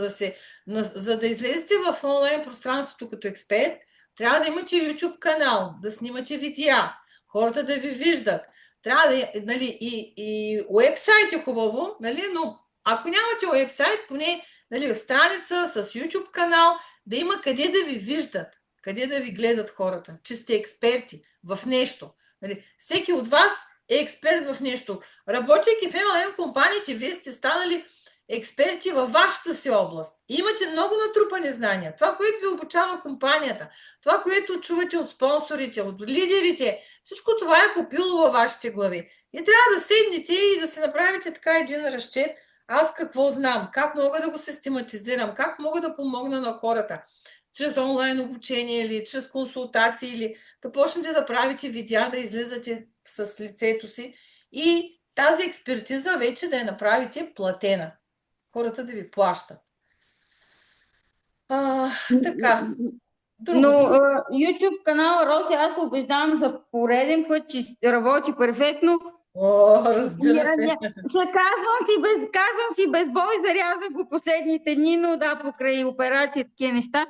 за да излезете в онлайн пространството като експерт, трябва да имате YouTube канал, да снимате видеа, хората да ви виждат. Трябва да, нали, и уебсайт е хубаво, нали, но ако нямате уебсайт, поне, нали, в страница с YouTube канал, да има къде да ви виждат, къде да ви гледат хората, че сте експерти в нещо. Нали, всеки от вас е експерт в нещо. Работейки в MLM компаниите, вие сте станали експерти във вашата си област. Имате много натрупани знания. Това, което ви обучава компанията, това, което чувате от спонсорите, от лидерите, всичко това е попило във вашите глави. И трябва да седнете и да се направите така един разчет. Аз какво знам, как мога да го систематизирам, как мога да помогна на хората. Чрез онлайн обучение или чрез консултации, или да почнете да правите видеа, да излизате с лицето си и тази експертиза вече да я направите платена. Хората да ви плащат. Така. Но YouTube канал Роси, аз се убеждавам за пореден път, че работи перфектно. Разбира се. Казвам си безбой, зарязах го последните дни, но да, покрай операция, такива неща.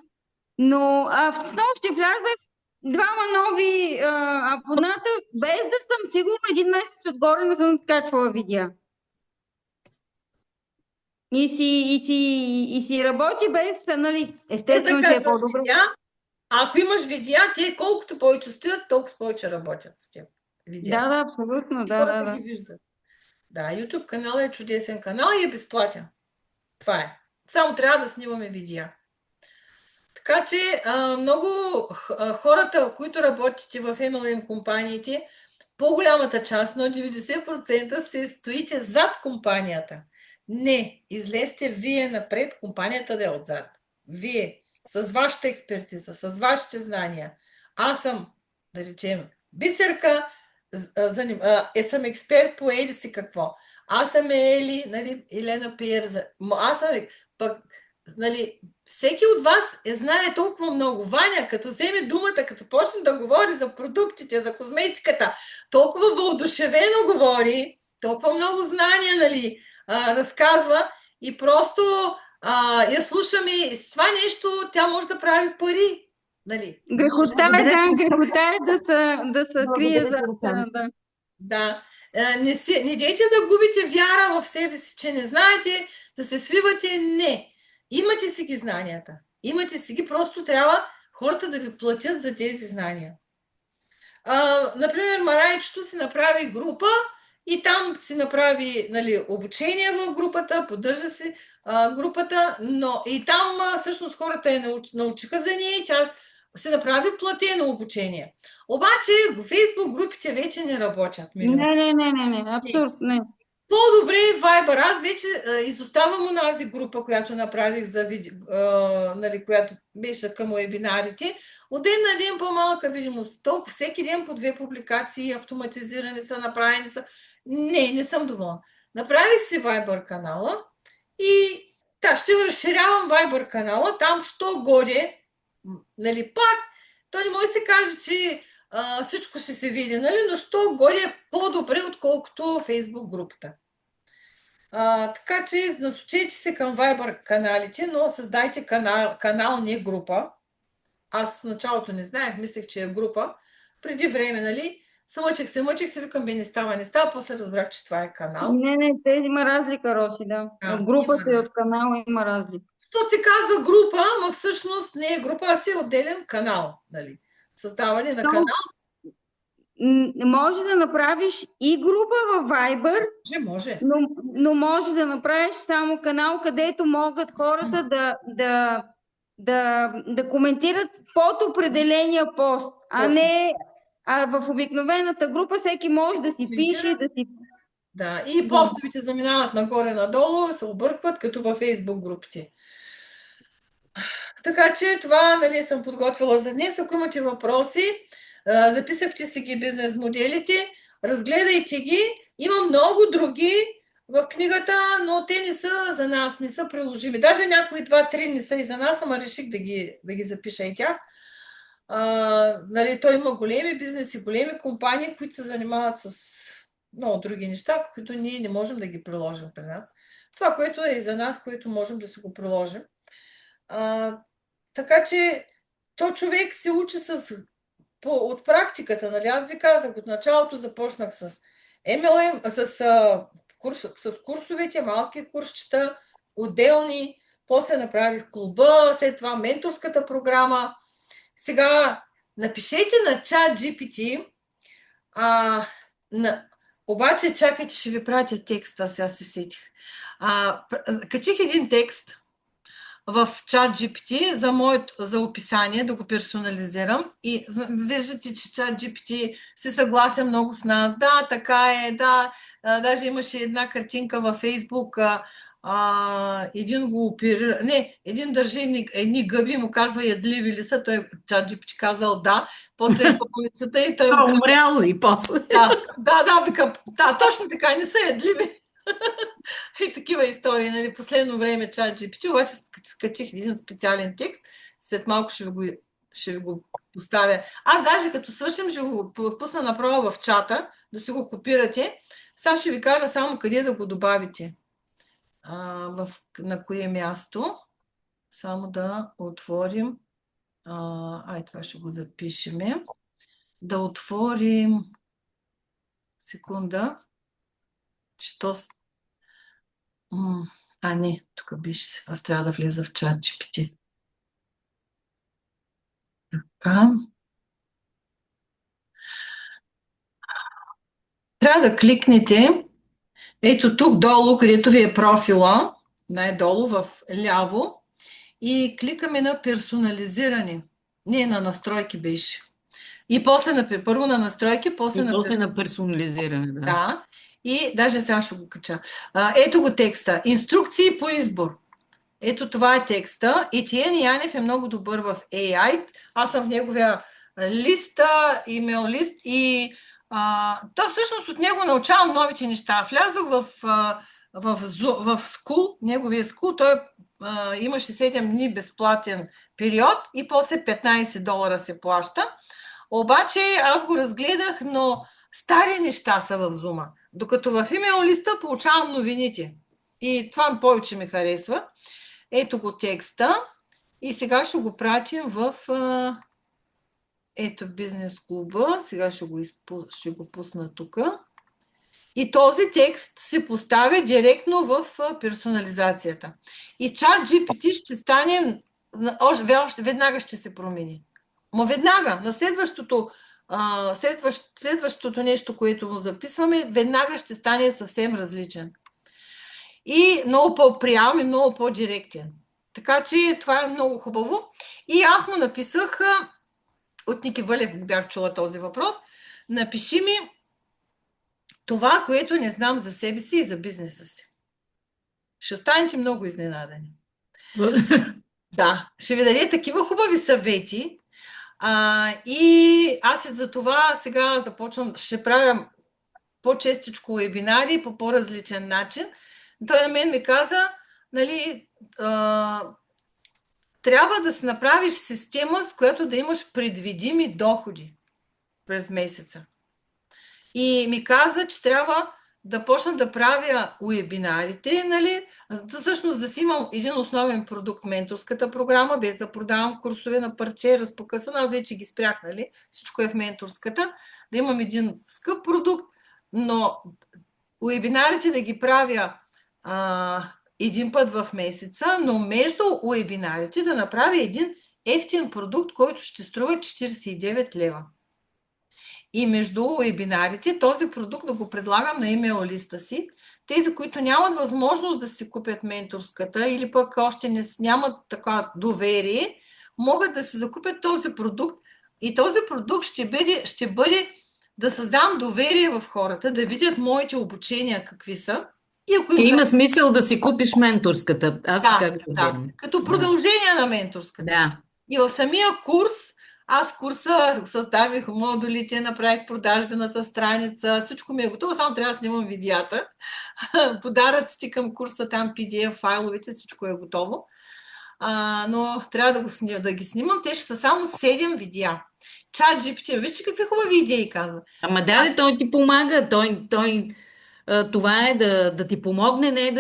Но в снощи влязах двама нови абоната, без да съм сигурна, един месец отгоре не съм качвала видеа. И си работи без, нали, естествено, че е по-добре. Ако имаш видеа, те колкото повече стоят, толкова повече работят с теб. Да, абсолютно. Хората ги виждат. Да, YouTube канал е чудесен канал и е безплатен. Това е. Само трябва да снимаме видеа. Така че много хората, които работите в MLM компаниите, по-голямата част, но 90% се стоите зад компанията. Не, излезте вие напред, компанията да е отзад. Вие, с вашата експертиза, с вашите знания. Аз съм, да речем, Бисерка, съм експерт по еди си какво. Аз съм Ели, нали, Елена Пиер. Аз съм пък, нали, всеки от вас знае толкова много. Ваня, като вземе думата, като почне да говори за продуктите, за козметиката, толкова въодушевено говори, толкова много знания, нали, разказва и просто я слушаме и с това нещо тя може да прави пари. Нали? Грехота е да се крие за това. Да. Не дейте да губите вяра в себе си, че не знаете, да се свивате. Не. Имате си ги знанията. Имате си ги, просто трябва хората да ви платят за тези знания. Например, Марайчето си направи група и там си направи, нали, обучение в групата, поддържа си групата, но и там всъщност хората я научиха за нея и тя се направи платено обучение. Обаче Facebook групите вече не работят. Не, абсурдно не. По-добре Viber. Аз вече изоставам онази група, която направих за нали, която беше към уебинарите. От ден на ден по-малка видимост. Толкова всеки ден по 2 публикации, автоматизирани са, направени са. Не съм доволна. Направих си Viber канала и ще разширявам Viber канала. Там що годе, нали, пак, то не може да се каже, че всичко ще се види, нали, но що годе е по-добре, отколкото Facebook групата. Така че насочете се към Viber каналите, но създайте канал, не група. Аз в началото не знаех, мислех, че е група. Преди време, нали, мъчих се, викам, не става, после разбрах, че това е канал. Не, тези има разлика, Роси, да. От групата и от канала има разлика. Защото се казва група, но всъщност не е група, а си е отделен канал, нали. Създаване на канал. Може да направиш и група в Viber, Може. но може да направиш само канал, където могат хората да коментират под определения пост, а в обикновената група всеки може да си пише, да си... Да, и постовите заминават нагоре-надолу, се объркват, като във Facebook групите. Така че това, нали, съм подготвила за днес. Ако имате въпроси, записахте си ги бизнес моделите, разгледайте ги. Има много други в книгата, но те не са за нас, не са приложими. Даже някои 2-3 не са и за нас, ама реших да ги запиша и тях. Нали, той има големи бизнеси, големи компании, които се занимават с много други неща, които ние не можем да ги приложим при нас. Това, което е и за нас, което можем да си го приложим. Така че то човек се учи от практиката. Нали? Аз ви казах, от началото започнах с MLM, с курсовете, малки курсчета, отделни, после направих клуба, след това менторската програма. Сега напишете на чат GPT, обаче чакайте, ще ви пратя текста, сега се сетих. Качих един текст в чат GPT за описание, да го персонализирам и виждате, че чат GPT се съглася много с нас. Да, така е, да. Даже имаше една картинка във Фейсбук, един държи едни гъби, му казва ядливи ли са, той чат GPT казал да, после е по и той му умрял и после. Да, точно така, не са ядливи. И такива истории, нали, последно време чат GPT, обаче скачих един специален текст, след малко ще ви го поставя. Аз даже като свършим, ще го пусна направо в чата, да си го копирате. Сега ще ви кажа само къде да го добавите. На кое място. Само да отворим. Това ще го запишем. Да отворим. Секунда. Не, тук беше. Аз трябва да влеза в чат GPT. Така. Трябва да кликнете ето тук долу, където ви е профила, най-долу в ляво, и кликаме на персонализиране. Не, на настройки беше. И после първо на настройки, после на персонализиране. Да. И даже сега ще го кача. Ето го текста. Инструкции по избор. Ето това е текста. Етиен Янев е много добър в AI. Аз съм в неговия имейл лист и то всъщност от него научавам новите неща. Влязох в School, неговия School, той имаше 7 дни безплатен период и после $15 се плаща. Обаче аз го разгледах, но стари неща са в Zoom. Докато в имейл листа получавам новините. И това повече ми харесва. Ето го текста. И сега ще го пратим в бизнес клуба. Сега ще го пусна тук. И този текст се поставя директно в персонализацията. И чат GPT ще стане, веднага ще се промени. Веднага, на следващото нещо, което му записваме, веднага ще стане съвсем различен. И много по-прям и много по-директен. Така че това е много хубаво. И аз му написах, от Ники Вълев бях чула този въпрос, напиши ми това, което не знам за себе си и за бизнеса си. Ще останете много изненадани. Да, ще ви даде такива хубави съвети. И аз за това сега започвам, ще правя по-честичко вебинари по по-различен начин. Той на мен ми каза, нали, трябва да си направиш система, с която да имаш предвидими доходи през месеца. И ми каза, че трябва да почна да правя уебинарите, нали, всъщност да си имам един основен продукт, менторската програма, без да продавам курсове на парче, разпокъсано, аз вече ги спрях, нали, всичко е в менторската, да имам един скъп продукт, но уебинарите да ги правя един път в месеца, но между уебинарите да направя един евтин продукт, който ще струва 49 лева. И между уебинарите този продукт да го предлагам на имейл листа си. Тези, които нямат възможност да си купят менторската или пък още нямат така доверие, могат да си закупят този продукт и този продукт ще бъде да създам доверие в хората, да видят моите обучения какви са. Има смисъл да си купиш менторската. Аз така да, като продължение на менторската. Да. И в самия курс, аз курса съставих модулите, направих продажбената страница, всичко ми е готово, само трябва да снимам видеята. Подаръците към курса, там PDF файловете, всичко е готово. но трябва да ги снимам. Те ще са само 7 видеа. ChatGPT, вижте какви хубави идеи каза. Ама да, той ти помага. Това е да ти помогне, не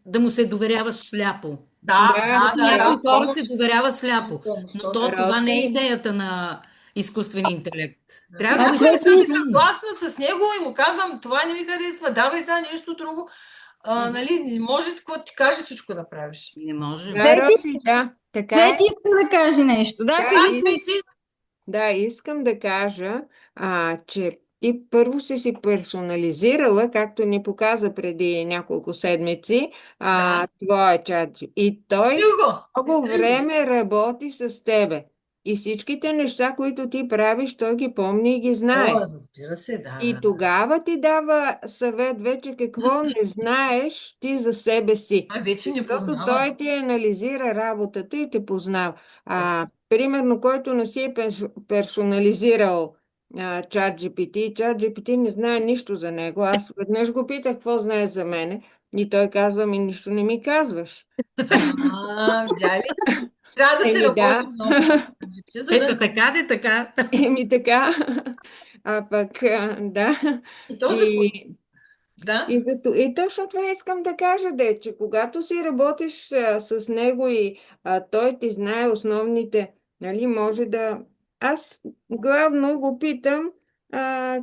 да му се доверяваш сляпо. Да, Някои Да, хора се доверява сляпо, помощ, но точно. това не е Роси, идеята на изкуствения интелект. Трябва да Така го че не съм си използваш разумно. съгласна с него и му казвам, това не ми харесва, давай сега нещо друго. Нали, не може какво ти каже всичко да правиш. Не може. да, Цвети, Роси, да, така е. Цвети иска да каже нещо. Да, Да, кажи. Цвети, Да, искам да кажа, че ти първо си персонализирала, както ни показа преди няколко седмици, да, твоя чат. И той Юго, много изтри го. време работи с тебе. И всичките неща, които ти правиш, той ги помни и ги знае. О, разбира се, да. И тогава ти дава съвет вече какво не знаеш ти за себе си. Вече не Защото познава. той ти анализира работата и те познава. Примерно, който не си е персонализирал чат GPT не знае нищо за него. Аз веднъж го питах какво знае за мене и той казва ми, нищо не ми казваш. Видя ли? Трябва да се Еми работи да. много с ChatGPT, за Ето да... така, де така. Еми така. Да. И този... И Да, И точно това искам да кажа, че когато си работиш с него и той ти знае основните, нали, може да... Аз главно го питам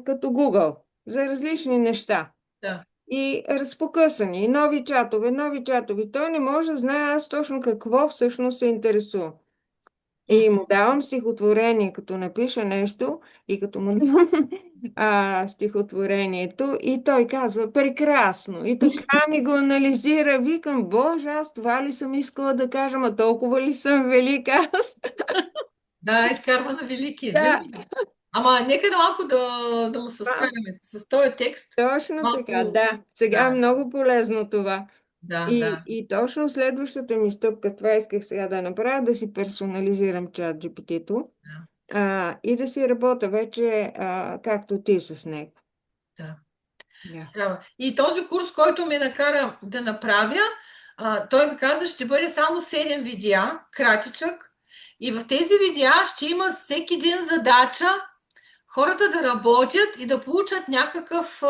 като Google за различни неща. да. И разпокъсани, и нови чатове. Той не може да знае аз точно какво всъщност се интересува. И му давам стихотворение, като напиша нещо и като му давам стихотворението и той казва прекрасно. И така ми го анализира. Викам, Боже, аз това ли съм искала да кажа, ма толкова ли съм велика аз? Да, изкарва на велики. Да. Винаги. Ама нека да малко да му се скараме с този текст. Точно Малко- така, да. Сега Да. е много полезно това. Да. И точно следващата ми стъпка, това исках сега да направя, да си персонализирам чат GPT-то и да си работя вече както ти с него. Да. Да. Трябва. И този курс, който ме накара да направя, той ми каза, ще бъде само 7 видеа, кратичък. И в тези видеа ще има всеки ден задача хората да работят и да получат някакъв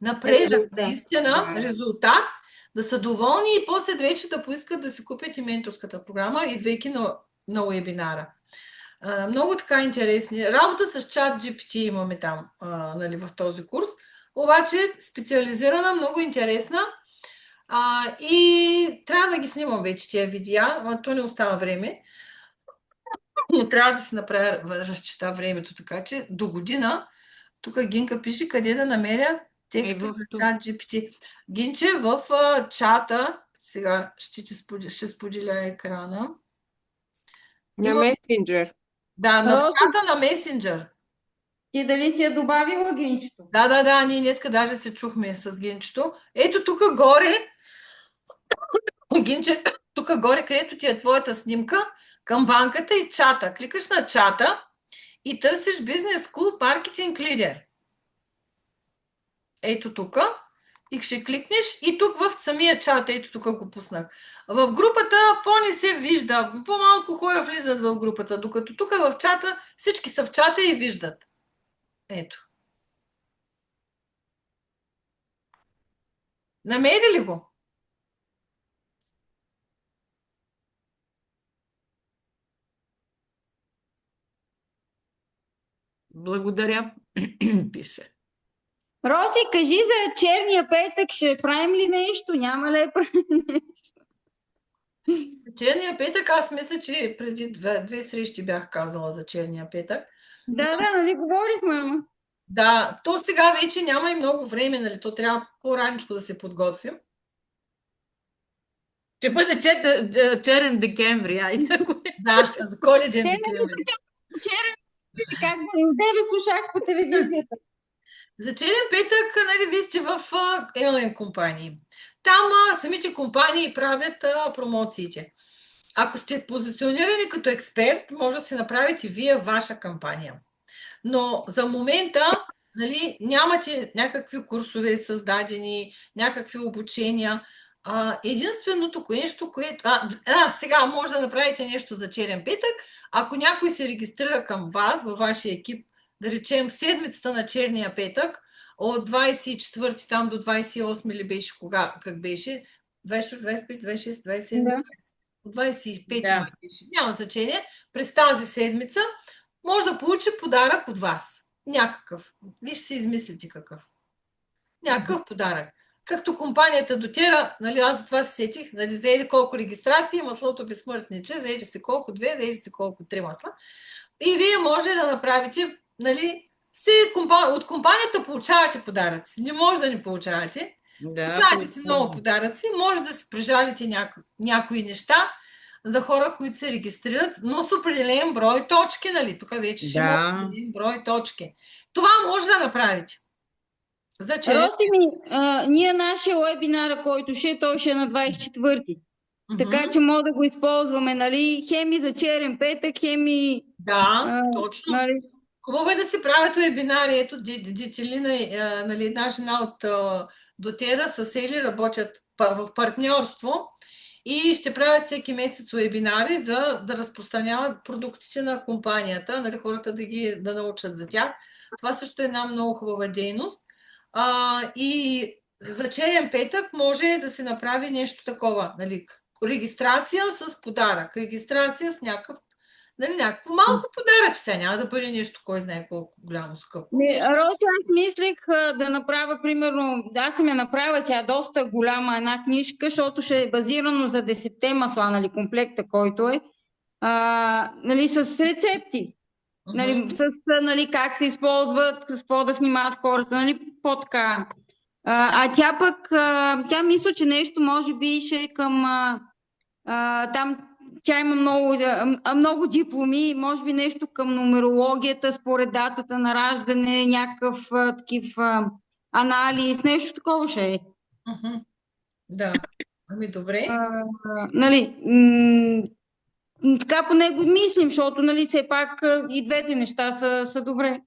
напредък, Резултат. наистина, Да. резултат, да са доволни и после вече да поискат да си купят и менторската програма, идвайки на уебинара. Много така интересни. Работа с чат GPT имаме там, нали, в този курс. Обаче специализирана, много интересна. И трябва да ги снимам вече тия видеа, но то не остава време. Но трябва да си направя, разчита времето, така че до година, тук Гинка пише къде да намеря текста в за това. чат GPT. Гинче, в чата, сега ще споделя екрана. На Има- месенджер. Да, в Роси. чата на месенджер. Ти дали си я добавила гинчето? Да, ние днеска даже се чухме с Гинчето. Ето тук горе, Гинче, тук горе, където ти е твоята снимка, към банката и чата. Кликаш на чата и търсиш бизнес клуб маркетинг лидер. Ето тук. И ще кликнеш и тук в самия чат, ето тук го пуснах. В групата по-не се вижда, по-малко хора влизат в групата, докато тук в чата всички са в чата и виждат. Ето. Намери ли го? Благодаря, пише. Роси, кажи за черния петък, ще правим ли нещо? Няма ли да правим? Черния петък, аз мисля, че преди две срещи бях казала за черния петък. Да, нали говорихме, ама. Да, то сега вече няма и много време, нали? То трябва по-раничко да се подготвим. Ще бъде черен декември, айде. Да, за Коледен Те, декември. Вчера, как да им тебе слушах по телевизията. За черен петък, нали, вие сте в MLM компании. Там самите компании правят промоциите. Ако сте позиционирани като експерт, може да си направите вие ваша кампания. Но за момента, нали, нямате някакви курсове създадени, някакви обучения. Единственото нещо, което... сега може да направите нещо за черен петък. Ако някой се регистрира към вас, във вашия екип, да речем седмицата на черния петък, от 24 там до 28 ли беше, как беше? 24, 25, 26, 27, Да. от 25 Да. май беше. Няма значение. През тази седмица може да получи подарък от вас. Някакъв. Вие ще си измислите какъв. Някакъв подарък. Както компанията дотира, нали, аз за това се сетих, нали, заеди колко регистрации, маслото безсмъртниче, заеди си колко 2, заеди си колко 3 масла. И вие може да направите, нали, от компанията получавате подаръци. Не може да не получавате. Получавате си много подаръци, може да си прижалите някои неща за хора, които се регистрират, но с определен брой точки, нали? Тук вече ще има определен брой точки. Това може да направите. За черен Роси ми, ние нашия уебинар, който той ще е на 24-ти. Така че може да го използваме, нали, хеми за черен петък, хеми... Да, точно. Нали... Хубаво е да се правят уебинари. Ето, Детелина, нали, една жена от Дотера с Ели работят в партньорство и ще правят всеки месец уебинари, за да разпространяват продуктите на компанията, нали, хората да научат за тях. Това също е една много хубава дейност. И за черен петък може да се направи нещо такова, нали, регистрация с подарък, регистрация с някакво малко подарък, сега няма да бъде нещо, кой знае колко голямо скъпо. Роси, аз мислех да направя, примерно, аз съм я направила, тя е доста голяма една книжка, защото ще е базирано за 10 масла, нали, комплекта, който е, нали, с рецепти. Нали, с нали, как се използват, с какво да внимават хората, нали, по-така. Тя пък, тя мисля, че нещо може би ще е към там, тя има много дипломи, може би нещо към нумерологията, според датата на раждане, някакъв такив анализ, нещо такова ще е. Да, ами добре. Нали, така по него мислим, защото, нали, все пак и двете неща са добре.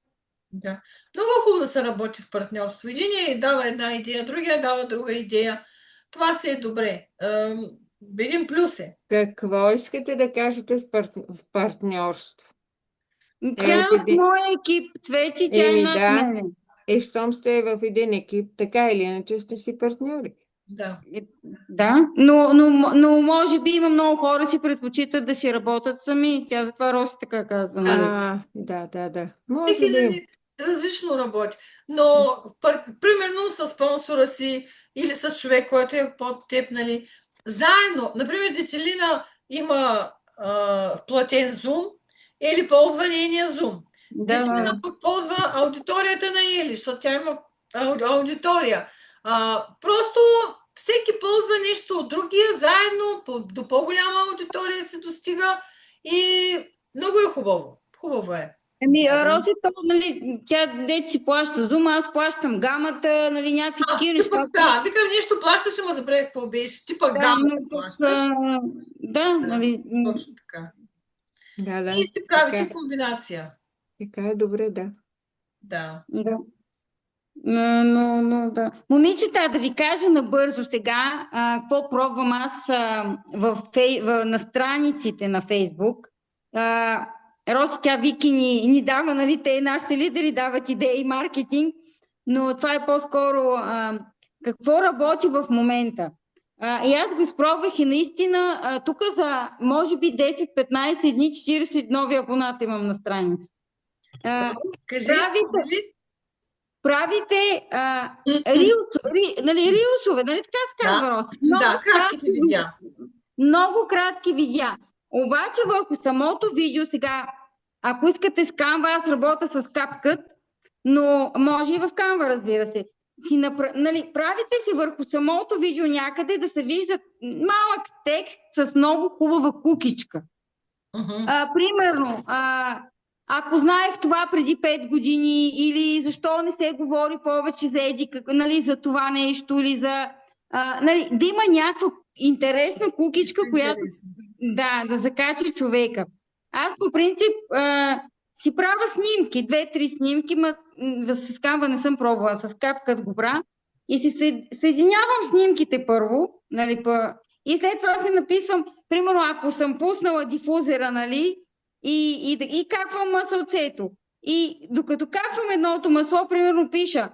Да. Много хубаво да се работи в партньорство. Единият дава една идея, другия дава друга идея. Това си е добре. Един плюс е. Какво искате да кажете в партньорство? Тя в моя екип, Цвети, тя е над мене. Щом сте в един екип, така или иначе сте си партньори. Да, но може би има много хора, си предпочитат да си работят сами. Тя затова Роси така казва. Нали? Да. Всеки различно работи. Но, примерно, с спонсора си или с човек, който е под теб, нали, заедно. Например, Детелина има платен Zoom или ползва нейния Zoom. Детелина пък ползва аудиторията на Ели, защото тя има аудитория. Просто всеки ползва нещо от другия, заедно, до по-голяма аудитория се достига и много е хубаво. Хубаво е. Роси, нали, тя дете си плаща Zoom, аз плащам гамата, нали, някакви такива неща. Викам нещо плащаш, ама забравя какво беше. Ти пък гамата плащаш. Нали. Точно така. Да. И си правите комбинация. Така е добре, Да. Но да. Момичета, да ви кажа набързо сега, какво пробвам аз на страниците на Фейсбук. Роси, тя Вики ни дава, нали, те нашите лидери дават идеи, маркетинг, но това е по-скоро какво работи в момента. И аз го изпробвах и наистина тук за може би 10-15 дни 40 нови абоната имам на страница. Правите рилсове, нали така се казва, Роси? Кратките видеа. Много кратки видеа. Обаче върху самото видео сега, ако искате с Canva, аз работя с CapCut, но може и в Canva, разбира се. Нали, правите си върху самото видео някъде да се вижда малък текст с много хубава кукичка. Примерно, ако знаех това преди 5 години или защо не се говори повече за нали, за това нещо или за... нали, да има някаква интересна кукичка, която да закача човека. Аз по принцип си правя снимки, 2-3 снимки, с Canva не съм пробвала, с CapCut го правя. и си съединявам снимките първо, нали, и след това си написвам, примерно, ако съм пуснала дифузера, нали, и капвам сълцето. И докато капвам едното масло, примерно пиша,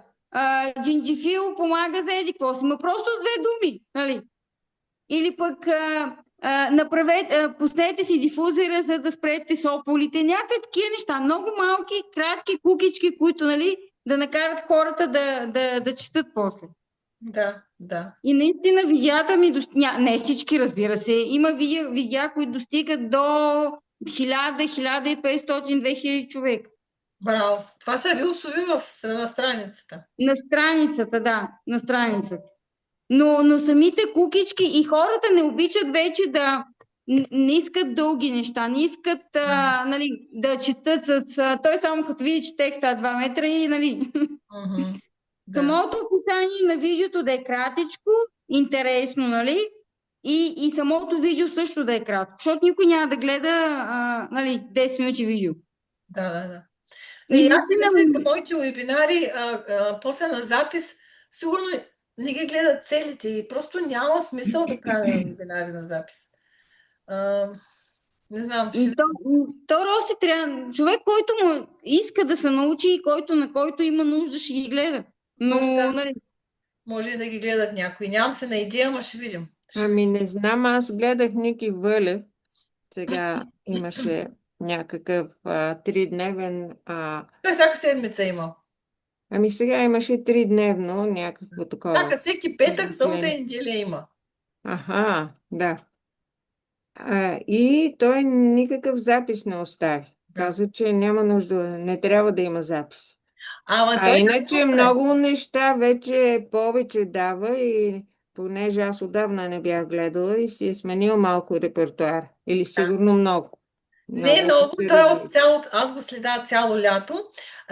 джинджифил помага за еди какво си, просто с две думи, нали. Или пък пуснете си дифузера, за да спрете сополите. Някакви такива неща. Много малки, кратки кукички, които, нали, да накарат хората да четат после. Да, да. И наистина видеята ми... Не всички, разбира се. Има видеа, които достигат до 1000, 1500, 2000 човека. Браво. Това са рилсови на страницата. На страницата, да. На страницата. Но самите кукички и хората не обичат вече не искат дълги неща, не искат нали, да четат той само като види, че текста е 2 метра и нали. Да. Самото описание на видеото да е кратичко, интересно, нали? И самото видео също да е кратко, защото никой няма да гледа нали, 10 минути видео. Да. И аз си мисля, че моите уебинари после на запис сигурно не ги гледат целите и просто няма смисъл да правя вебинари на запис. Не знам. То Роси трябва човек, който му иска да се научи и на който има нужда, ще ги гледа. Но, нали... Може и да ги гледат някои. Нямам се на идея, ама ще видим. Ами не знам, аз гледах Ники Вълев. Сега имаше някакъв 3-дневен... Той всяка седмица имал. Ами сега имаше 3-дневно някакво такова. Всеки петък, събота и неделя има. Аха, да. И той никакъв запис не остави. Каза, че няма нужда, не трябва да има запис. Иначе много неща вече повече дава и понеже аз отдавна не бях гледала и си е сменил малко репертуар. Или сигурно много. Не много, аз го следа цяло лято.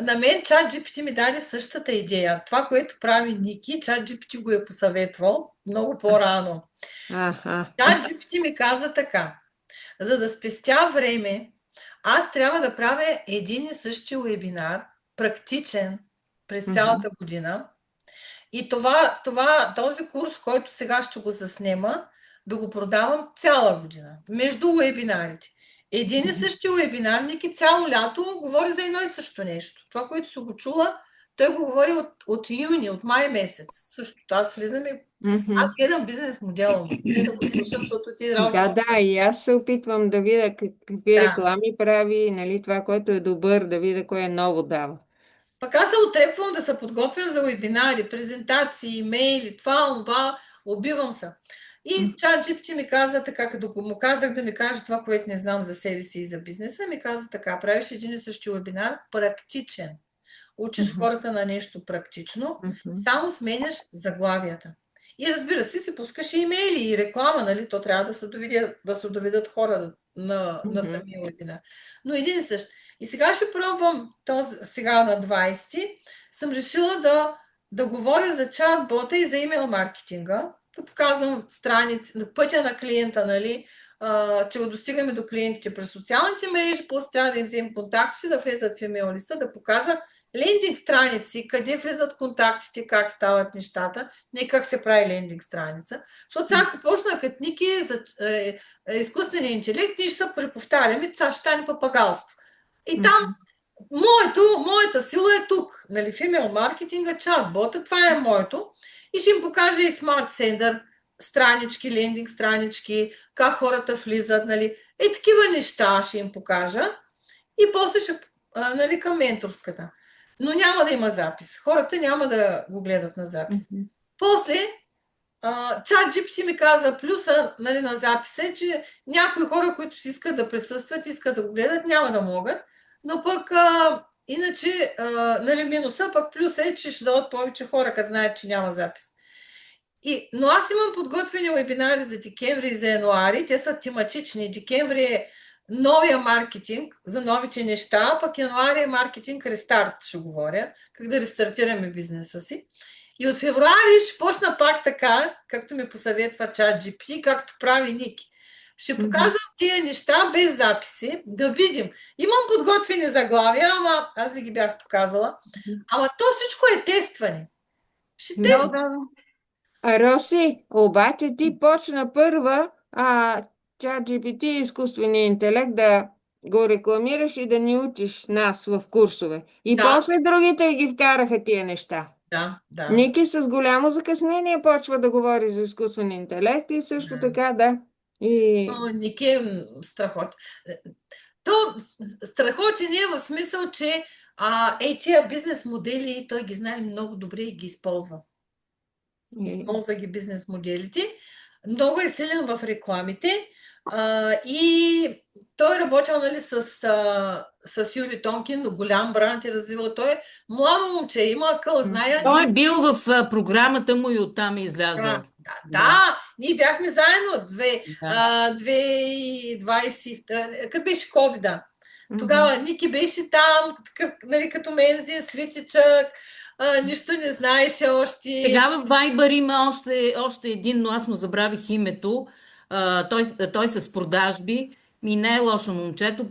На мен ChatGPT ми даде същата идея. Това, което прави Ники, ChatGPT го е посъветвал много по-рано. ChatGPT ми каза така: за да спестя време, аз трябва да правя един и същи вебинар, практичен през цялата година. И този курс, който сега ще го заснема, да го продавам цяла година, между вебинарите. Един и същи вебинар, Ники цяло лято говори за едно и също нещо. Това, което си го чула, той го говори от юни, от май месец. Същото. Аз влизам и аз гледам бизнес модела. Да го слушам, защото ти работи. Да, и аз се опитвам да видя какви реклами прави, нали, това, което е добър, да видя кое е ново дава. Пък аз се отрепвам да се подготвям за вебинари, презентации, имейли, това, убивам се. И ChatGPT ми каза така, като му казах да ми каже това, което не знам за себе си и за бизнеса, ми каза така: правиш един и същи вебинар, практичен. Учиш хората на нещо практично, само сменяш заглавията. И разбира се, си пускаш и имейли и реклама, нали? То трябва да се доведат хора на самия вебинар. Но един и същ. И сега ще пробвам сега на 20 съм решила да говоря за чат-бота и за имейл маркетинга, да показвам страници, на пътя на клиента, нали, че го достигаме до клиентите през социалните мрежи, после трябва да им вземем контактите, да влезат в имейл листа, да покажа лендинг страници, къде влизат контактите, как стават нещата, не как се прави лендинг страница. Защото сега, ако почна като Ники за изкуствения интелект, ние ще се преповтаряме, това ще стане папагалство. И там моята сила е тук, нали, в имейл маркетинга, чат-бота, това е моето. И ще им покажа и Smart Sender, странички, лендинг странички, как хората влизат, нали. Такива неща ще им покажа. И после ще, нали, към менторската. Но няма да има запис. Хората няма да го гледат на запис. После ChatGPT ми каза плюса, нали, на записа е, че някои хора, които си искат да присъстват, искат да го гледат, няма да могат. Но пък иначе, нали, минуса, пък плюса е, че ще дадат повече хора, като знаят, че няма запис. Но аз имам подготвени вебинари за декември и за януари. Те са тематични. Декември е новия маркетинг за новите неща, пък януари е маркетинг рестарт, ще говоря, как да рестартираме бизнеса си. И от февруари ще почна пак така, както ми посъветва ChatGPT, както прави Ники. Ще показвам тия неща без записи, да видим. Имам подготвени заглавия, ама аз ви ги бях показала. Ама то всичко е тестване. Ще Да, тества. да. Роси, обаче ти почна първа ChatGPT, изкуствения интелект, да го рекламираш и да ни учиш нас в курсове. И Да, после другите ги вкараха тия неща. да. Ники с голямо закъснение почва да говори за изкуствен интелект и също така, да. И Но Ники е страхот. То страхотен е в смисъл, че тия бизнес модели, той ги знае много добре и ги използва. Използва ги бизнес моделите. Много е силен в рекламите. И той е работил, нали, с Юли Тонкин, голям бранд и развива. Той е младо момче, има акъл, знае. Той е бил в програмата му и оттам е излязъл. Да, ние бяхме заедно Да. 2020, като беше COVID-а. Тогава Ники беше там, такъв, нали, като мензи, светичък, нищо не знаеше още. Сега в Viber има още един, но аз му забравих името. Той с продажби и не е лошо момчето,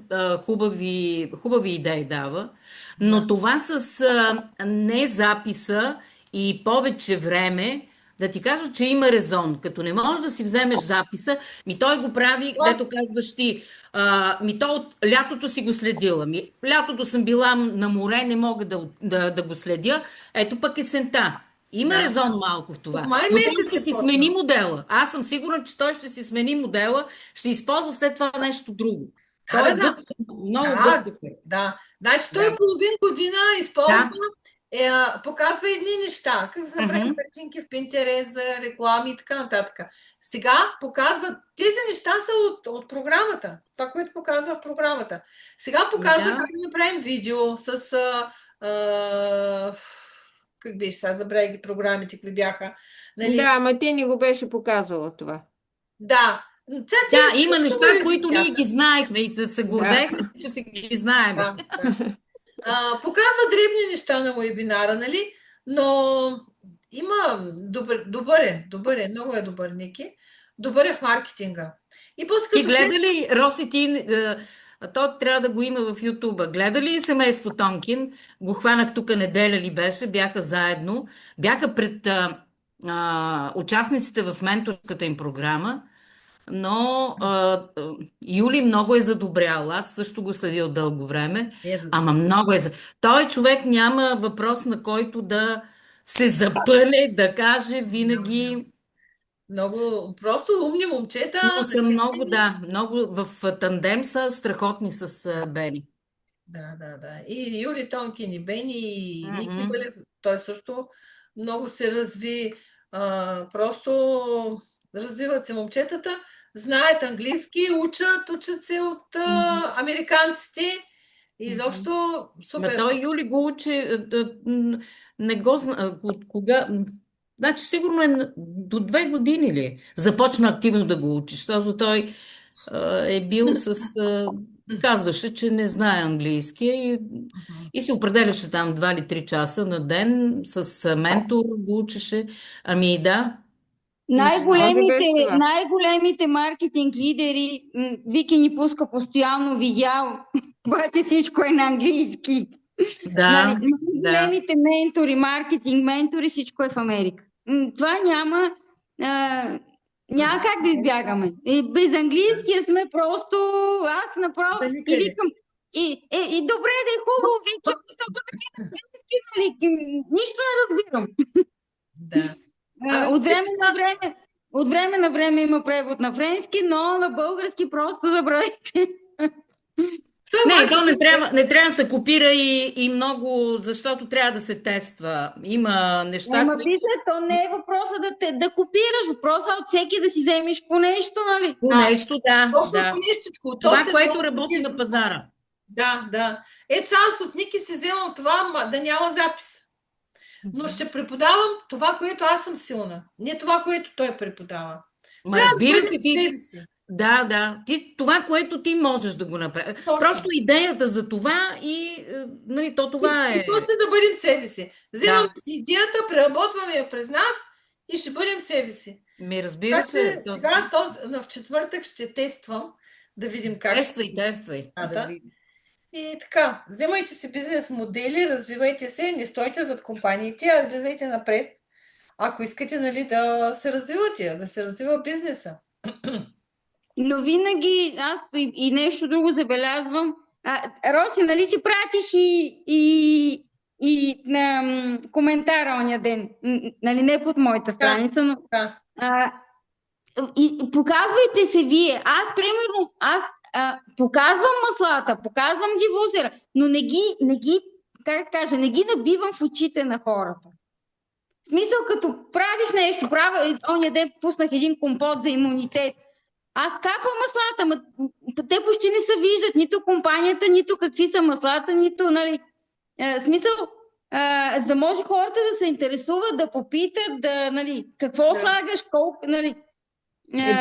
хубави идеи дава. Но това с не записа и повече време, да ти кажа, че има резон. Като не можеш да си вземеш записа, той го прави, дето казваш ти, то от лятото си го следила. Лятото съм била на море, не мога да го следя. Ето пък есента. Има резон малко в това. Май Но той месец ще се си почна. смени модела. Аз съм сигурна, че той ще си смени модела, ще използва след това нещо друго. Той е гъвкав, много гъвкав. Да. Значи той половин година използва, показва едни неща, как да се направи картинки в Pinterest, за реклами и така нататък. Сега показва, тези неща са от програмата, това, което показва в програмата. Сега показва как да направим видео с как беше сега, забравя ги програмите, какви бяха. Нали? Да, ама ти ни го беше показала това. Да. Има неща, които ние ги знаехме и се гордеехме, че си ги знаем. Показва дребни неща на уебинара, нали? Но има добър е, много е добър, Ники. Добър е в маркетинга. И гледа ли, Роси, ти, то трябва да го има в Ютуба. Гледа ли семейство Тонкин? Го хванах тук неделя ли беше, бяха заедно. Бяха пред участниците в менторската им програма. Но Юли много е задобрял. Аз също го следя от дълго време. Ама много е. Той човек няма въпрос, на който да се запъне, да каже винаги. Много, просто умни момчета. Но са много в тандем са страхотни с Бени. Да. И Юли Тонкин, и Бени, и Ники Бълев. Той също много се разви. Просто развиват се момчетата. Знаят английски, учат се от американците. И изобщо супер. Той Юли го учи, не го знае от кога. Значи сигурно до 2 години ли започна активно да го учи, защото той е бил казваше, че не знае английски и си определяше там 2 или 3 часа на ден с ментор го учеше. Да. Най-големите маркетинг лидери, Вики ни пуска постоянно видео, обаче всичко е на английски. Да. Големите ментори, маркетинг ментори, всичко е в Америка. Това няма как да избягаме. Без английския сме просто, аз направо и викам, и добре да е хубаво, Вики, защото нищо не разбирам. Да. От време на време има превод на френски, но на български просто забравяйте. То не трябва да се копира и много, защото трябва да се тества. Има неща, то не е въпроса да копираш, въпроса от всеки да си вземеш по нещо, нали? По нещо, да. Точно по нещичко. Това, което работи на пазара. Да. Ето аз от Ники си вземам това, да няма запис. Но ще преподавам това, което аз съм силна. Не това, което той преподава. Разбира се, да. Това, което ти можеш да го направиш. Просто идеята за това и това е. И после да бъдем себе си. Вземаме си идеята, преработваме я през нас и ще бъдем себе си. Разбира се. Сега в четвъртък ще тествам да видим как Тествай. И така, вземайте си бизнес модели, развивайте се, не стойте зад компаниите, а излизайте напред. ако искате, нали, да се развивате, да се развива бизнеса. Но винаги аз и нещо друго забелязвам. Роси, нали ти пратих коментара оня ден. Нали, не под моята страница, но Да. и показвайте се вие. Аз, примерно, показвам маслата, показвам дифузера, но не ги, как да кажа, не ги набивам в очите на хората. В смисъл, като правиш нещо, оня ден пуснах един компот за имунитет. Аз капам маслата, те почти не се виждат, нито компанията, нито какви са маслата, нито, нали, смисъл, за да може хората да се интересуват, да попитат, да, нали, какво слагаш, колко, нали.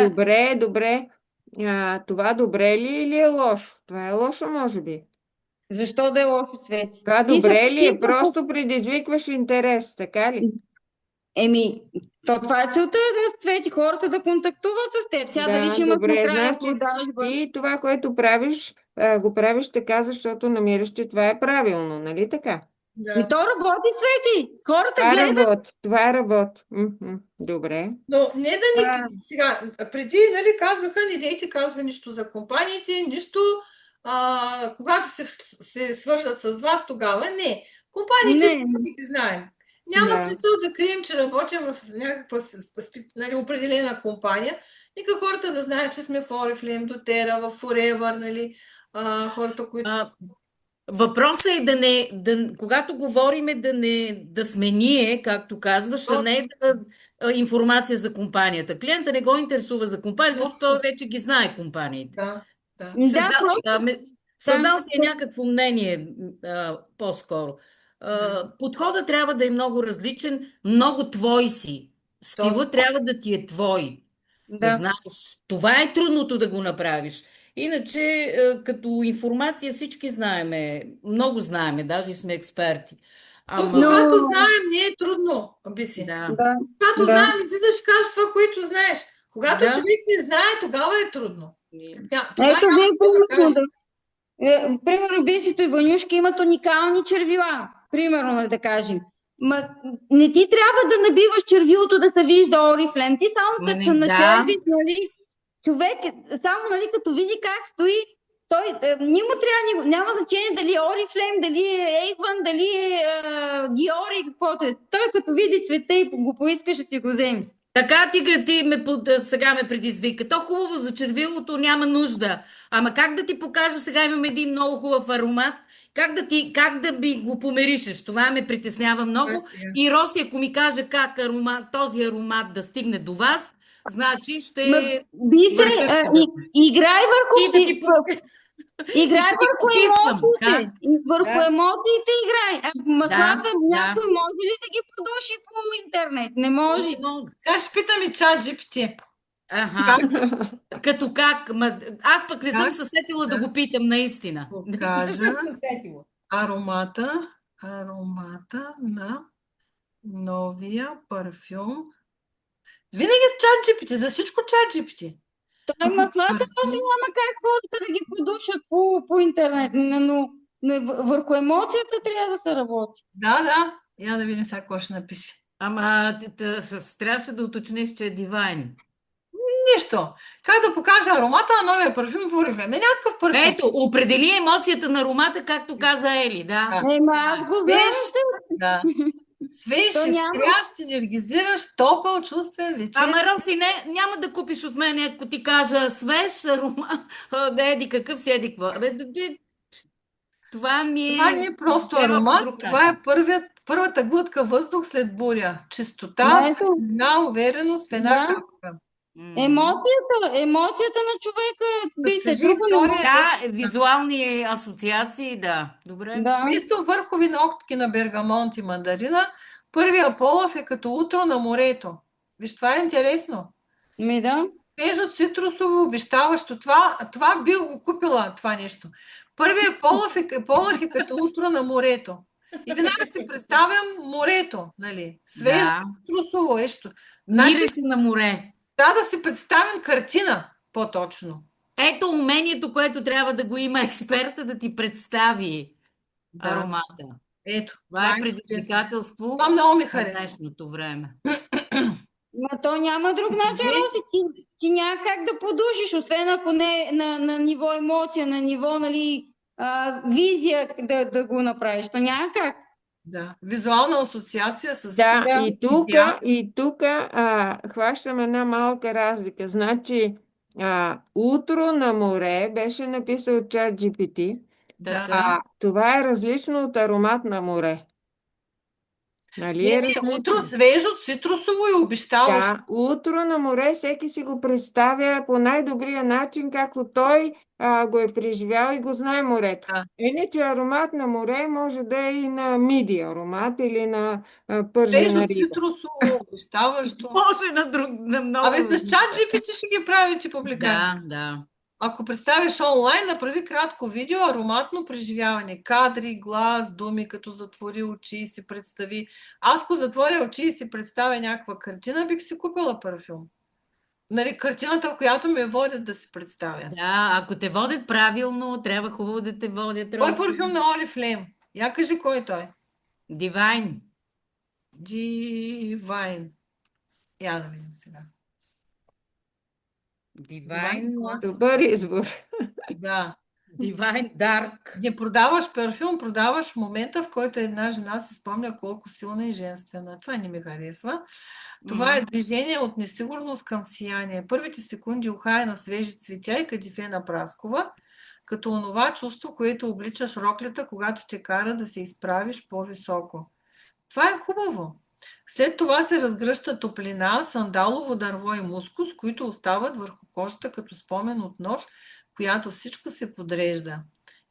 Добре, добре. Това добре ли или е лошо? Това е лошо, може би. Защо да е лошо, Цвети? Това Ти добре се ли е? попиташ- Просто предизвикваш интерес, така ли? Това е целта, да Цвети, хората да контактуват с теб. Сега дали ще имат добре, накрая значи продажба. и това, което правиш, го правиш така, защото намираш, че това е правилно, нали така? Да. То работи, Цвети. Хората Това гледат. работи. Това работи. Добре. Но не да ни... Сега, преди, нали, казваха, не дейте казва нищо за компаниите, нищо, когато се свържат с вас, тогава не. Компаниите Не. всички ги знаем. Няма Да. смисъл да крием, че работим в някаква нали, определена компания. Нека хората да знаят, че сме в Oriflame, doTERRA, в Forever, нали, хората, които... Въпросът е когато говориме да сме ние, както казваш, а не информация за компанията. Клиента не го интересува за компанията, защото той вече ги знае компаниите. Да. Създал си е някакво мнение по-скоро. Подходът трябва да е много различен, много твой си. Стила трябва да ти е твой. Да знаеш. Това е трудното да го направиш. Иначе, като информация всички знаеме, много знаеме, даже сме експерти. Когато знаем, не е трудно, Биси. Когато знаем, излизаш и кажеш това, което знаеш. Когато човек не знае, тогава е трудно. Ето примерно, Бисито и Ванюшка имат уникални червила. Примерно, да кажем. Не ти трябва да набиваш червилото да се вижда Oriflame. Ти само като се начервиш, нали, човек, само, нали, като види как стои, той няма значение дали е Oriflame, дали е Avon, дали е Dior и каквото е. Той като види цвета и го поиска, ще си го вземе. Така сега ме предизвика. То хубаво за червилото няма нужда. Ама как да ти покажа, сега имам един много хубав аромат, как да би го померишеш? Това ме притеснява много. И Роси, ако ми каже как този аромат да стигне до вас, значи ще... Играй върху емоциите. Върху емоциите играй. Маслата някой може ли да ги подуши по интернет? Не може. Сега ще питам и ChatGPT. Като как? Аз пък не съм се сетила да го питам, наистина. Покажа аромата на новия парфюм. Винаги с ChatGPT, за всичко ChatGPT. Той маслата този няма как хората да ги подушат по интернет, но върху емоцията трябва да се работи. Да. Я да видим сега какво ще напише. Ама трябваше да уточниш, че е Divine. Нищо. Как да покажа аромата на новия парфюм в Oriflame? Не някакъв парфюм. Ето, определи емоцията на аромата, както каза Ели, да. Аз го знам. Да. Свеж, изтрящ, енергизиращ, топъл, чувствен, вечер. Ама, Роси, няма да купиш от мен, ако ти кажа свеж аромат, да еди какъв си, еди какво. Това не е просто аромат, това е първата глътка въздух след буря. Чистота, светлина, увереност в една капка. Емоцията на човека би се друго. Визуални асоциации, да. Добре. Вместо върхови ногтки на бергамонт и мандарина, първия полъв е като утро на морето. Виж, това е интересно. Свежо цитрусово, обещаващо. Това би го купила, това нещо. Първият полъв е като утро на морето. И веднага си представям морето, нали? Свежо, цитрусово, ещо. Мири си на море. Трябва да си представим картина, по-точно. Ето умението, което трябва да го има експерта да ти представи аромата. Ето, Това е е чудесно. предизвикателство Това много ми в харесва. днешното време. Но то няма друг начин, Добре. Роси. Ти няма как да продължиш, освен ако не на ниво емоция, на ниво, нали, визия да го направиш. То няма как. Да. Визуална асоциация с Да, Да. и тук хващам една малка разлика. Значи, Утро на море беше написал ChatGPT, Да. а това е различно от Аромат на море. Нали е Не, различно? утро свежо, цитрусово и обещаващо. Да, Утро на море всеки си го представя по най-добрия начин, както той го е преживял и го знае морето. Да. Иначе Аромат на море може да е и на миди аромат или на пържена Свежо, риба. цитрусово, обещаващо. Може на много. Абе, с ChatGPT ще ги правите публикации. Да. Ако представиш онлайн, направи кратко видео, ароматно преживяване. Кадри, глас, думи, като затвори очи и си представи. Аз, ако затворя очи и си представя някаква картина, бих си купила парфюм. Нали, картината, в която ме водят да си представя. Да, ако те водят правилно, трябва хубаво да те водят, Кой Роси. парфюм на Oriflame? Я кажи кой е той. Divine. Divine. Я да видим сега. Divine. Добър избор. Да. Divine Dark. Не продаваш парфюм, продаваш момента, в който една жена се спомня колко силна и женствена. Това не ми харесва. Това е движение от несигурност към сияние. Първите секунди ухая на свежи цветя и кадифена праскова, като онова чувство, което обличаш роклята, когато те кара да се изправиш по-високо. Това е хубаво. След това се разгръща топлина, сандалово дърво и мускус, които остават върху кожата като спомен от нощ, която всичко се подрежда.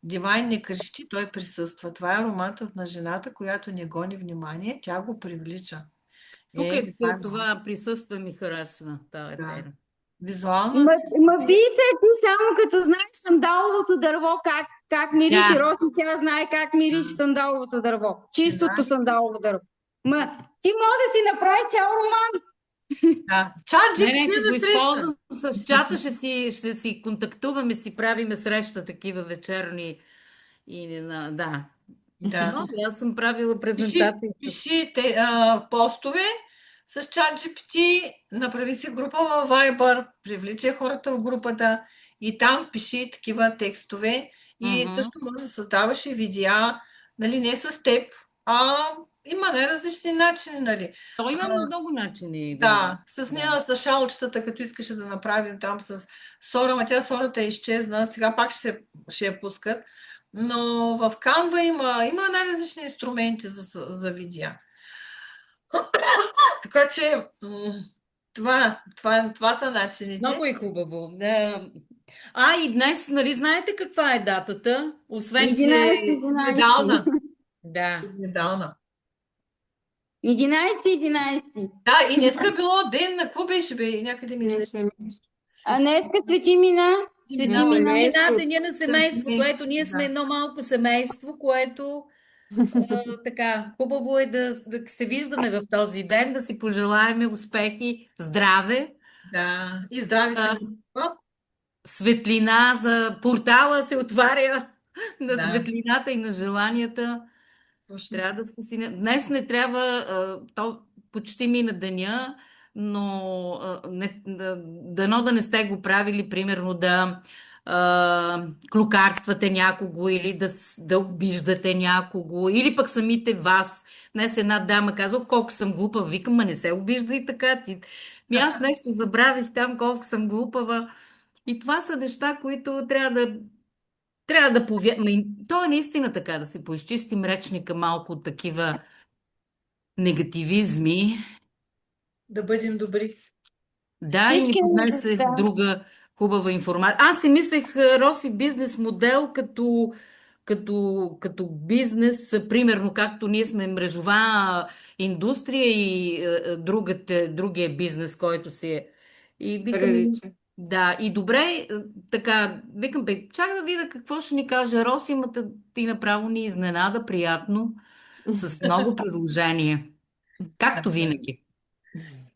Дивайн не крещи, той присъства. Това е ароматът на жената, която не гони внимание, тя го привлича. Тук Това присъства ми харесва. Да. Да. Визуално. Ма би се ти само като знаеш сандаловото дърво, как мирише. Да. Роси, тя знае как мирише сандаловото дърво. Чистото Да. сандалово дърво. Ма ти може да си направи цял роман. Да. Чат Не, GPT ще го на среща. използвам с чата, ще си контактуваме, си правиме среща, такива вечерни. Да. Да. Може, аз съм правила презентации. Пиши постове с чат GPT, направи си група във Viber, привличай хората в групата и там пиши такива текстове и също може да създаваш и видеа, нали, не с теб, а има най-различни начини, нали. То има много начини. Да, с нея, с шалчетата, като искаше да направим там с Сора, ма тя Сората е изчезна, сега пак ще я пускат, но в Canva има най-различни инструменти за видеа. Така че това са начините. Много е хубаво. И днес, нали, знаете каква е датата? Освен, че... 11. Медална. Да. Медална. 11. Да, и днеска било ден на какво беше, бе? Някъде ми излезе. А днеска Свети Мина. Свети Да, Мина. Деня на семейство, Да. което ние сме едно малко семейство, което така, хубаво е да се виждаме в този ден, да си пожелаеме успехи, здраве, Да, и здрави се. светлина за портала се отваря на Да. светлината и на желанията. Точно. Трябва да сте си... Днес не трябва, то почти мина деня, но дано да не сте го правили, примерно да клюкарствате някого или да обиждате някого, или пък самите вас. Днес една дама казва, колко съм глупа, викам, ма не се обиждай така. Аз нещо забравих там, колко съм глупава. И това са неща, които трябва да повярваме. То е наистина така, да се поизчистим речника малко от такива негативизми. Да бъдем добри. Да, и ни поднесе друга хубава информация. Аз си мислех, Роси, бизнес модел като бизнес, примерно както ние сме мрежова индустрия и другия бизнес, който си е. И викам, да, и добре, така, викам, чак да видя какво ще ни каже Роси, ти направо ни изненада приятно, с много предложения. Както винаги.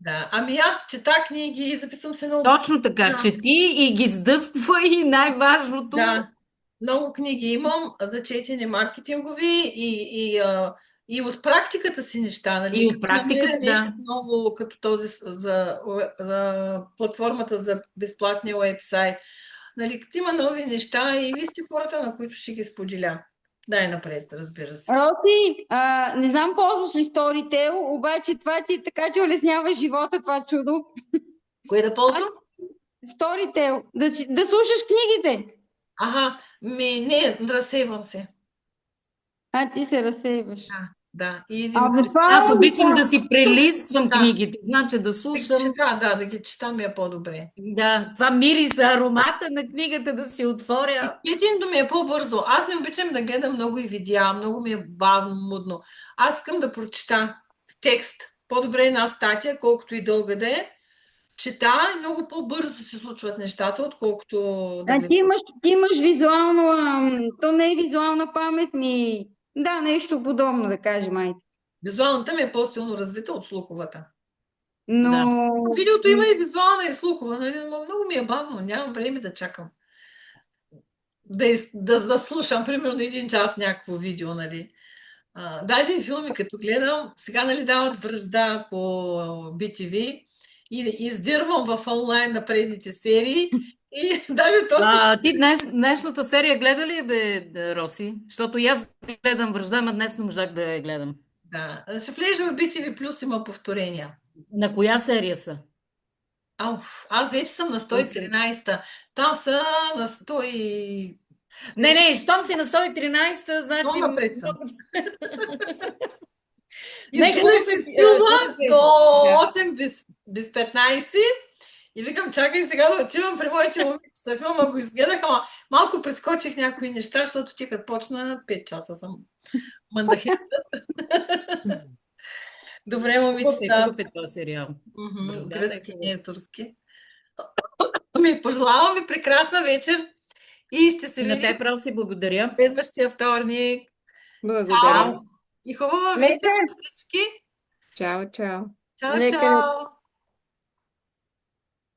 Да, аз чета книги и записвам се много. Точно така, чети и ги сдъвква и най-важното. Да. Много книги имам за четене маркетингови и от практиката си неща, нали? И от Като намеря практиката, нещо да. ново, като този за платформата за безплатния уебсайт. Нали, като има нови неща и вие сте хората, на които ще ги споделя. Дай напред, разбира се. Роси, не знам ползваш ли Storytel, обаче това ти така ти улеснява живота, това чудо. Кое да ползвам? Storytel, да слушаш книгите. Аха, не, разсейвам се. Ти се разсейваш. Да. И Аз Това обичам да си прелиствам Да. книгите, значи да ги слушам. чета, да ги чета ми е по-добре. Да, това мириса, аромата на книгата да си отворя. Четенето ми е по-бързо. Аз не обичам да гледам много и видеа, много ми е бавно, мудно. Аз искам да прочета текст. По-добре една статия, колкото и дълга да е. Чета и много по-бързо се случват нещата, отколкото да гледам. Ти имаш визуално, то не е визуална памет ми, да, нещо подобно да кажем, айде. Визуалната ми е по-силно развита от слуховата. Но Видеото има и визуална, и слухова, нали? Но много ми е бавно, нямам време да чакам. Да слушам, примерно, 1 час някакво видео, нали? Даже и филми, като гледам, сега, нали, дават Вражда по BTV и издирвам в онлайн на предните серии и даже точно... Ти днешната серия гледа ли бе, Роси? Защото и аз гледам Вражда, но днес не можах да я гледам. Да, ще влежа в BTV Плюс, има повторения. На коя серия са? Аз вече съм на 113-та. Там са на 100 и... Не, щом си на 113, значи... Много напред съм. Не, Изгледах хубав си е, филма до да. 8 без 15 и викам, чакай сега да отивам при моите момичета. Филма го изгледах, ама малко прескочих някои неща, защото ти като почна 5 часа съм мандахетът. Добре, момичета. Хубав е този сериал. Враждата е Гръцки, хубав. не е турски. Пожелавам ви прекрасна вечер и ще се И на видим теб, Роси, благодаря. следващия вторник. Благодаря. И хубава Лека. вечер на всички. Чао, чао. Чао, Лека. чао.